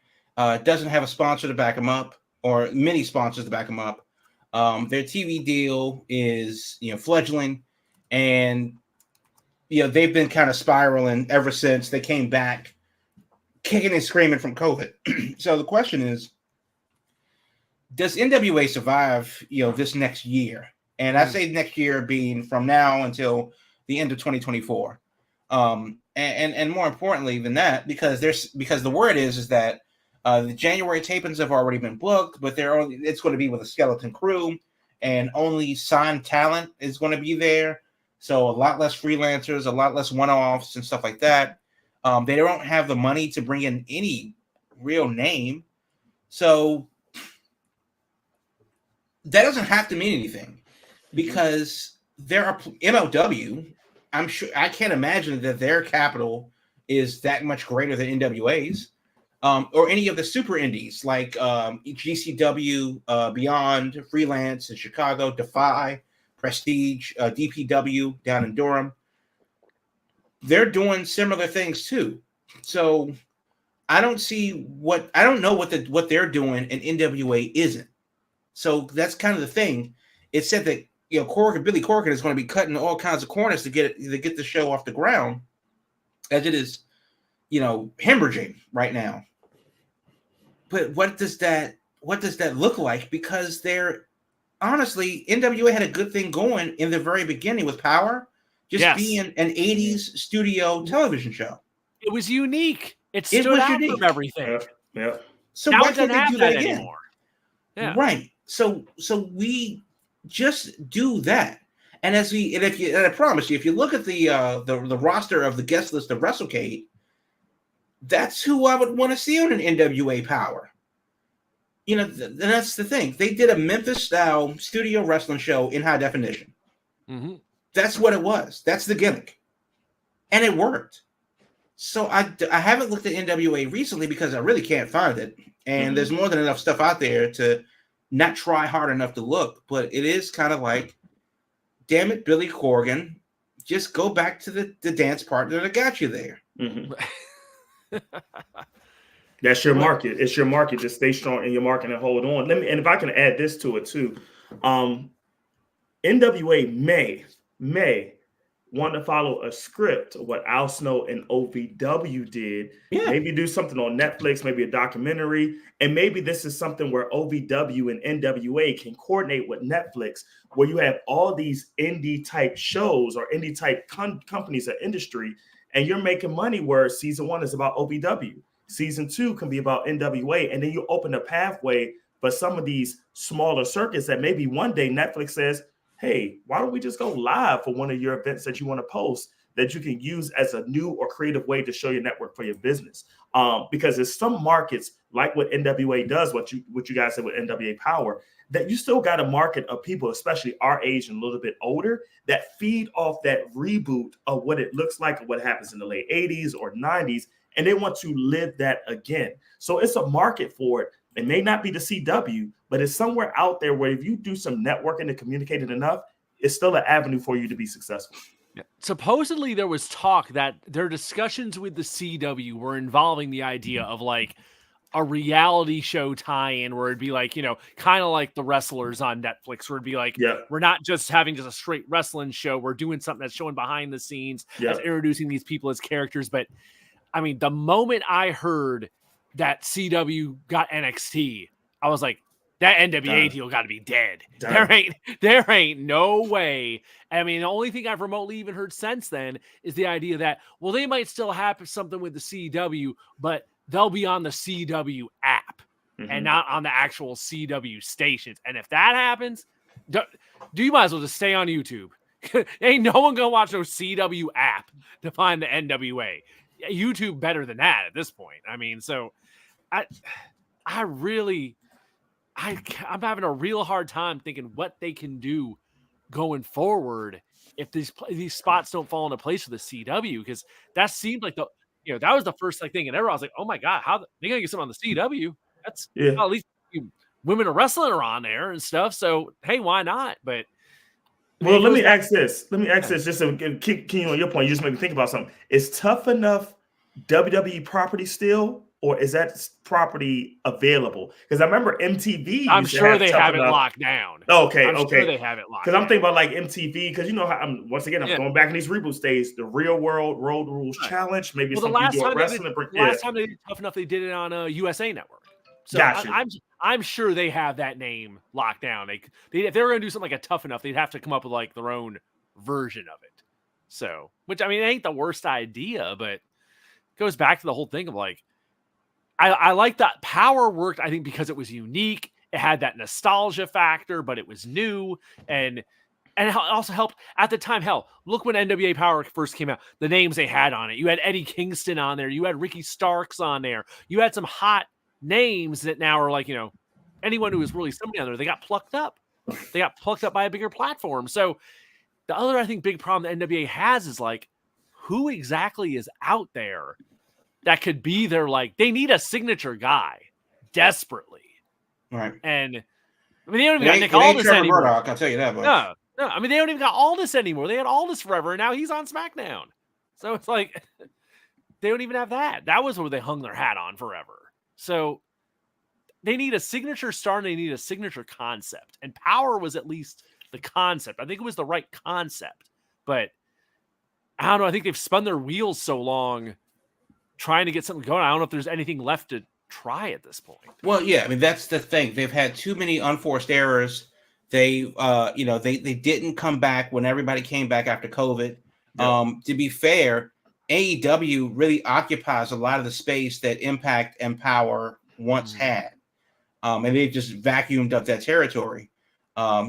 D: Doesn't have a sponsor to back them up, or many sponsors to back them up. Their TV deal is, fledgling, and they've been kind of spiraling ever since they came back, kicking and screaming from COVID. So the question is, does NWA survive, this next year? And I say next year being from now until the end of 2024. And more importantly than that, because the word is that the January tapings have already been booked, but it's going to be with a skeleton crew, and only signed talent is going to be there. So a lot less freelancers, a lot less one-offs and stuff like that. They don't have the money to bring in any real name. So that doesn't have to mean anything, because there are MLW. I'm sure, I can't imagine that their capital is that much greater than NWA's, or any of the super indies like GCW, Beyond, Freelance in Chicago, Defy, Prestige, DPW down in Durham. They're doing similar things too. So I don't know what they're doing, and NWA isn't. So that's kind of the thing. It said that Billy Corgan is going to be cutting all kinds of corners to get the show off the ground, as it is, hemorrhaging right now. But what does that look like? Because honestly, NWA had a good thing going in the very beginning with Power, being an 80s studio television show.
A: It was unique. It stood out from everything.
C: Yeah.
D: So
A: now
D: why can't they do that again?
A: anymore? Yeah.
D: Right. So we just do that. And I promise you, if you look at the roster of the guest list of WrestleCade, that's who I would want to see on an NWA Power. That's the thing. They did a Memphis-style studio wrestling show in high definition.
A: Mm-hmm.
D: That's what it was. That's the gimmick. And it worked. So I haven't looked at NWA recently because I really can't find it. And there's more than enough stuff out there to not try hard enough to look. But it is kind of like, damn it, Billy Corgan, just go back to the dance partner that got you there.
C: Mm-hmm. That's your market. It's your market. Just stay strong in your market and hold on. And if I can add this to it too, NWA may want to follow a script of what Al Snow and OVW did. Yeah. Maybe do something on Netflix, maybe a documentary, and maybe this is something where OVW and NWA can coordinate with Netflix, where you have all these indie type shows or indie type companies or industry, and you're making money where season 1 is about OVW. Season 2 can be about NWA, and then you open a pathway for some of these smaller circuits that maybe one day Netflix says, hey, why don't we just go live for one of your events that you want to post that you can use as a new or creative way to show your network for your business? Because there's some markets like what NWA does, what you guys said with NWA Power, that you still got a market of people, especially our age and a little bit older, that feed off that reboot of what it looks like and what happens in the late 80s or 90s, and they want to live that again. So it's a market for it. It may not be the CW, but it's somewhere out there where if you do some networking and communicate it enough, it's still an avenue for you to be successful.
A: Yeah. Supposedly there was talk that their discussions with the CW were involving the idea of like a reality show tie-in where it'd be like, kind of like The Wrestlers on Netflix, where it'd be like, we're not just having just a straight wrestling show. We're doing something that's showing behind the scenes, that's introducing these people as characters. But I mean, the moment I heard that CW got NXT, I was like, that NWA deal got to be dead. There ain't no way. I mean, the only thing I've remotely even heard since then is the idea that, well, they might still have something with the CW, but they'll be on the CW app and not on the actual CW stations. And if that happens, you might as well just stay on YouTube. Ain't no one gonna watch no CW app to find the NWA. YouTube better than that at this point. I mean, so I'm having a real hard time thinking what they can do going forward if these spots don't fall into place for the CW, because that seemed like that was the first thing, and everyone was like, oh my god, how they gonna get something on the CW? That's well, at least women of wrestling are on there and stuff. So hey, why not? But
C: let me ask this. Just to keep on your point, you just made me think about something. Is Tough Enough WWE property still, or is that property available? Because I remember MTV.
A: I'm
C: used to
A: sure they
C: Tough
A: have it
C: Enough.
A: locked down.
C: Okay,
A: I'm
C: okay.
A: sure they have it locked
C: Because
A: down.
C: I'm thinking about like MTV, because you know how I'm
A: Yeah.
C: going back in these reboot days, the Real World Road Rules
A: Right.
C: Challenge. Maybe
A: Well,
C: it's
A: the
C: something you
A: last
C: do
A: time
C: at
A: they did,
C: wrestling.
A: last time they did Tough Enough, they did it on a USA Network. So
C: Gotcha.
A: I'm sure they have that name locked down. If they were going to do something like a Tough Enough, they'd have to come up with like their own version of it. So, which I mean, it ain't the worst idea, but it goes back to the whole thing of like, I like that Power worked, I think, because it was unique. It had that nostalgia factor, but it was new. And it also helped at the time. Hell, look when NWA Power first came out, the names they had on it. You had Eddie Kingston on there. You had Ricky Starks on there. You had some hot names that now are like, you know, anyone who was really somebody on there, they got plucked up. They got plucked up by a bigger platform. So the other, I think, big problem that NWA has is like, who exactly is out there that could be their, like, they need a signature guy desperately.
D: Right.
A: And I mean, they don't even got Nick Aldis anymore.
D: Murdoch, I'll tell you that much.
A: No, I mean, they don't even got Aldis anymore. They had Aldis forever, and now he's on SmackDown. So it's like, they don't even have that. That was where they hung their hat on forever. So they need a signature star and they need a signature concept. And Power was at least the concept. I think it was the right concept. But I don't know. I think they've spun their wheels so long trying to get something going. I don't know if there's anything left to try at this point.
D: Well, yeah, I mean, that's the thing. They've had too many unforced errors. They, they didn't come back when everybody came back after COVID. Yeah. To be fair, AEW really occupies a lot of the space that Impact and Power once had. And they've just vacuumed up that territory.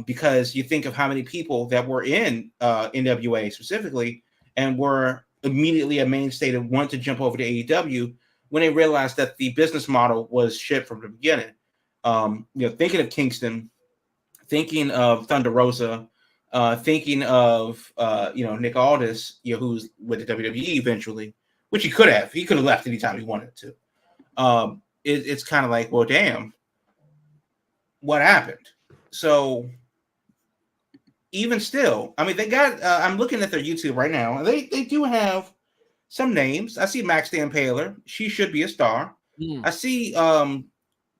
D: Because you think of how many people that were in NWA specifically and were immediately a mainstay that wanted to jump over to AEW when they realized that the business model was shit from the beginning. Thinking of Kingston, thinking of Thunder Rosa, thinking of Nick Aldis, who's with the WWE eventually, which he could have. He could have left anytime he wanted to. It's kind of like, well, damn, what happened? So even still, I mean, they got. I'm looking at their YouTube right now, and they do have some names. I see Max Stampaler. She should be a star. I see,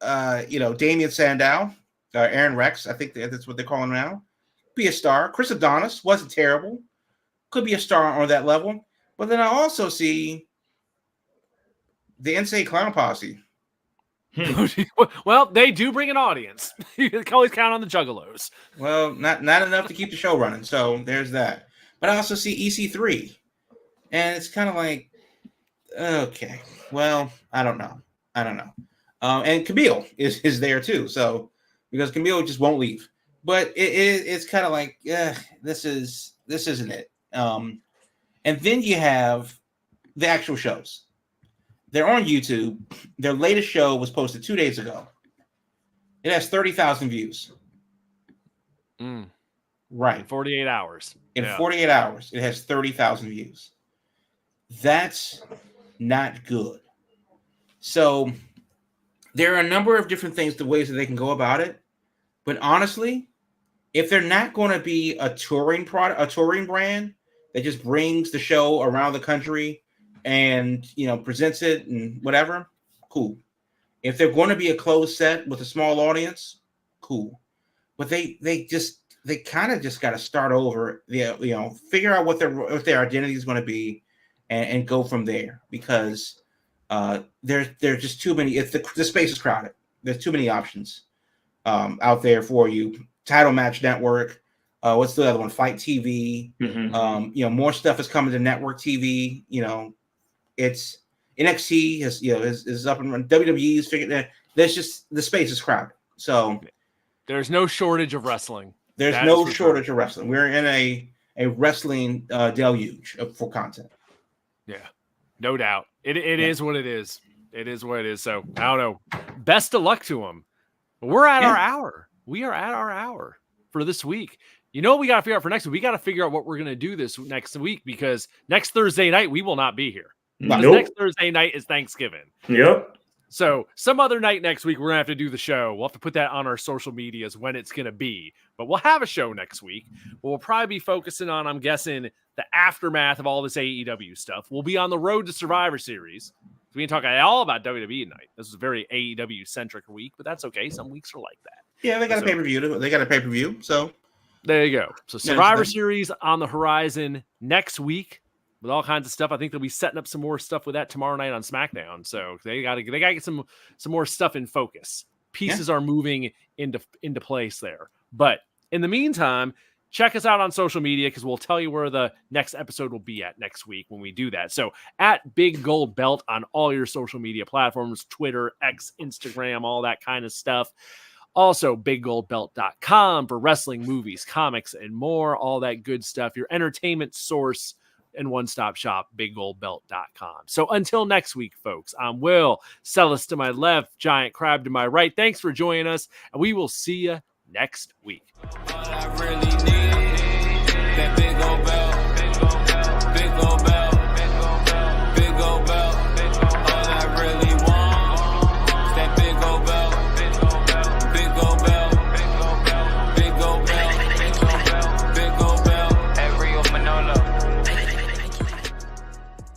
D: Damian Sandow, Aaron Rex. I think that's what they're calling him now. Be a star. Chris Adonis wasn't terrible. Could be a star on that level. But then I also see the Insane Clown Posse.
A: Well, they do bring an audience. You can always count on the Juggalos.
D: Well, not enough to keep the show running. So there's that. But I also see EC3. And it's kind of like, okay, well, I don't know. And Camille is there too. So because Camille just won't leave. But it's kind of like, this isn't it. And then you have the actual shows. They're on YouTube. Their latest show was posted 2 days ago. It has 30,000 views. Right.
A: In 48 hours.
D: In 48 hours, it has 30,000 views. That's not good. So there are a number of different things, the ways that they can go about it. But honestly, if they're not going to be a touring brand that just brings the show around the country and presents it and whatever, cool. If they're going to be a closed set with a small audience, cool. But they kind of just got to start over. Figure out what their identity is going to be, and go from there, because there's just too many. If the space is crowded, there's too many options out there for you. Title Match Network. What's the other one? Fight TV. More stuff is coming to network TV. It's NXT is up and running. WWE's figured that there's just the space is crowded. So
A: there's no shortage of wrestling.
D: There's no shortage of wrestling. We're in a wrestling deluge for content.
A: Yeah, no doubt. It is what it is. It is what it is. So I don't know. Best of luck to them. We're at our hour. We are at our hour for this week. You know what we got to figure out for next week? We got to figure out what we're going to do this next week, because next Thursday night we will not be here.
C: Nope.
A: Next Thursday night is Thanksgiving.
C: Yep.
A: So some other night next week, we're going to have to do the show. We'll have to put that on our social medias when it's going to be. But we'll have a show next week. We'll probably be focusing on, I'm guessing, the aftermath of all this AEW stuff. We'll be on the road to Survivor Series. We didn't talk at all about WWE tonight. This is a very AEW centric week, but that's okay. Some weeks are like that.
D: Yeah, they got a pay-per-view. They got a pay-per-view, so
A: there you go. So Survivor Series on the horizon next week with all kinds of stuff. I think they'll be setting up some more stuff with that tomorrow night on SmackDown. So they got to get some more stuff in focus. Pieces are moving into place there. But in the meantime, check us out on social media because we'll tell you where the next episode will be at next week when we do that. So at Big Gold Belt on all your social media platforms, Twitter, X, Instagram, all that kind of stuff. Also, BigGoldBelt.com for wrestling, movies, comics, and more, all that good stuff. Your entertainment source and one-stop shop, BigGoldBelt.com. So until next week, folks, I'm Will, Celis to my left, Giant Crab to my right. Thanks for joining us, and we will see you next week.
B: All I really need, that big old belt.